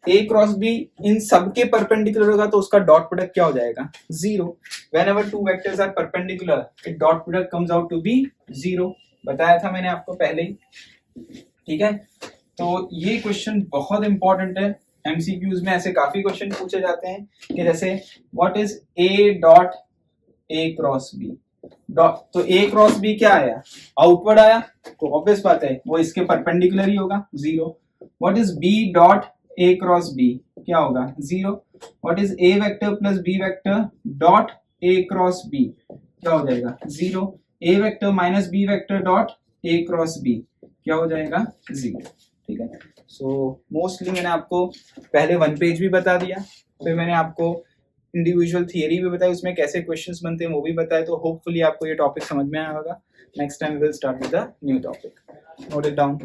a cross b इन सब के परपेंडिकुलर होगा तो उसका डॉट प्रोडक्ट क्या हो जाएगा, 0. Whenever two vectors are perpendicular, its dot product comes out to be 0. बताया था मैंने आपको पहले ही, ठीक है। तो ये क्वेश्चन बहुत इंपॉर्टेंट है, एमसीक्यूज में ऐसे काफी क्वेश्चन पूछे जाते हैं कि जैसे what is A dot A cross B dot, तो ए क्रॉस बी क्या आया, आउटवर्ड आया, तो ऑब्वियस बात है वो इसके परपेंडिकुलर ही होगा, 0. What is B dot A cross B, क्या होगा, 0. What is A vector plus B vector dot A cross B, क्या हो जाएगा, 0. A vector minus B vector dot A cross B, क्या हो जाएगा, 0. ठीक है। सो मोस्टली मैंने आपको पहले 1 पेज भी बता दिया, फिर मैंने आपको इंडिविजुअल थियरी भी बताई, उसमें कैसे क्वेश्चंस बनते हैं वो भी बताया, तो होपफुली आपको ये टॉपिक समझ में आया होगा। Next time we will start with the new topic. Note it down.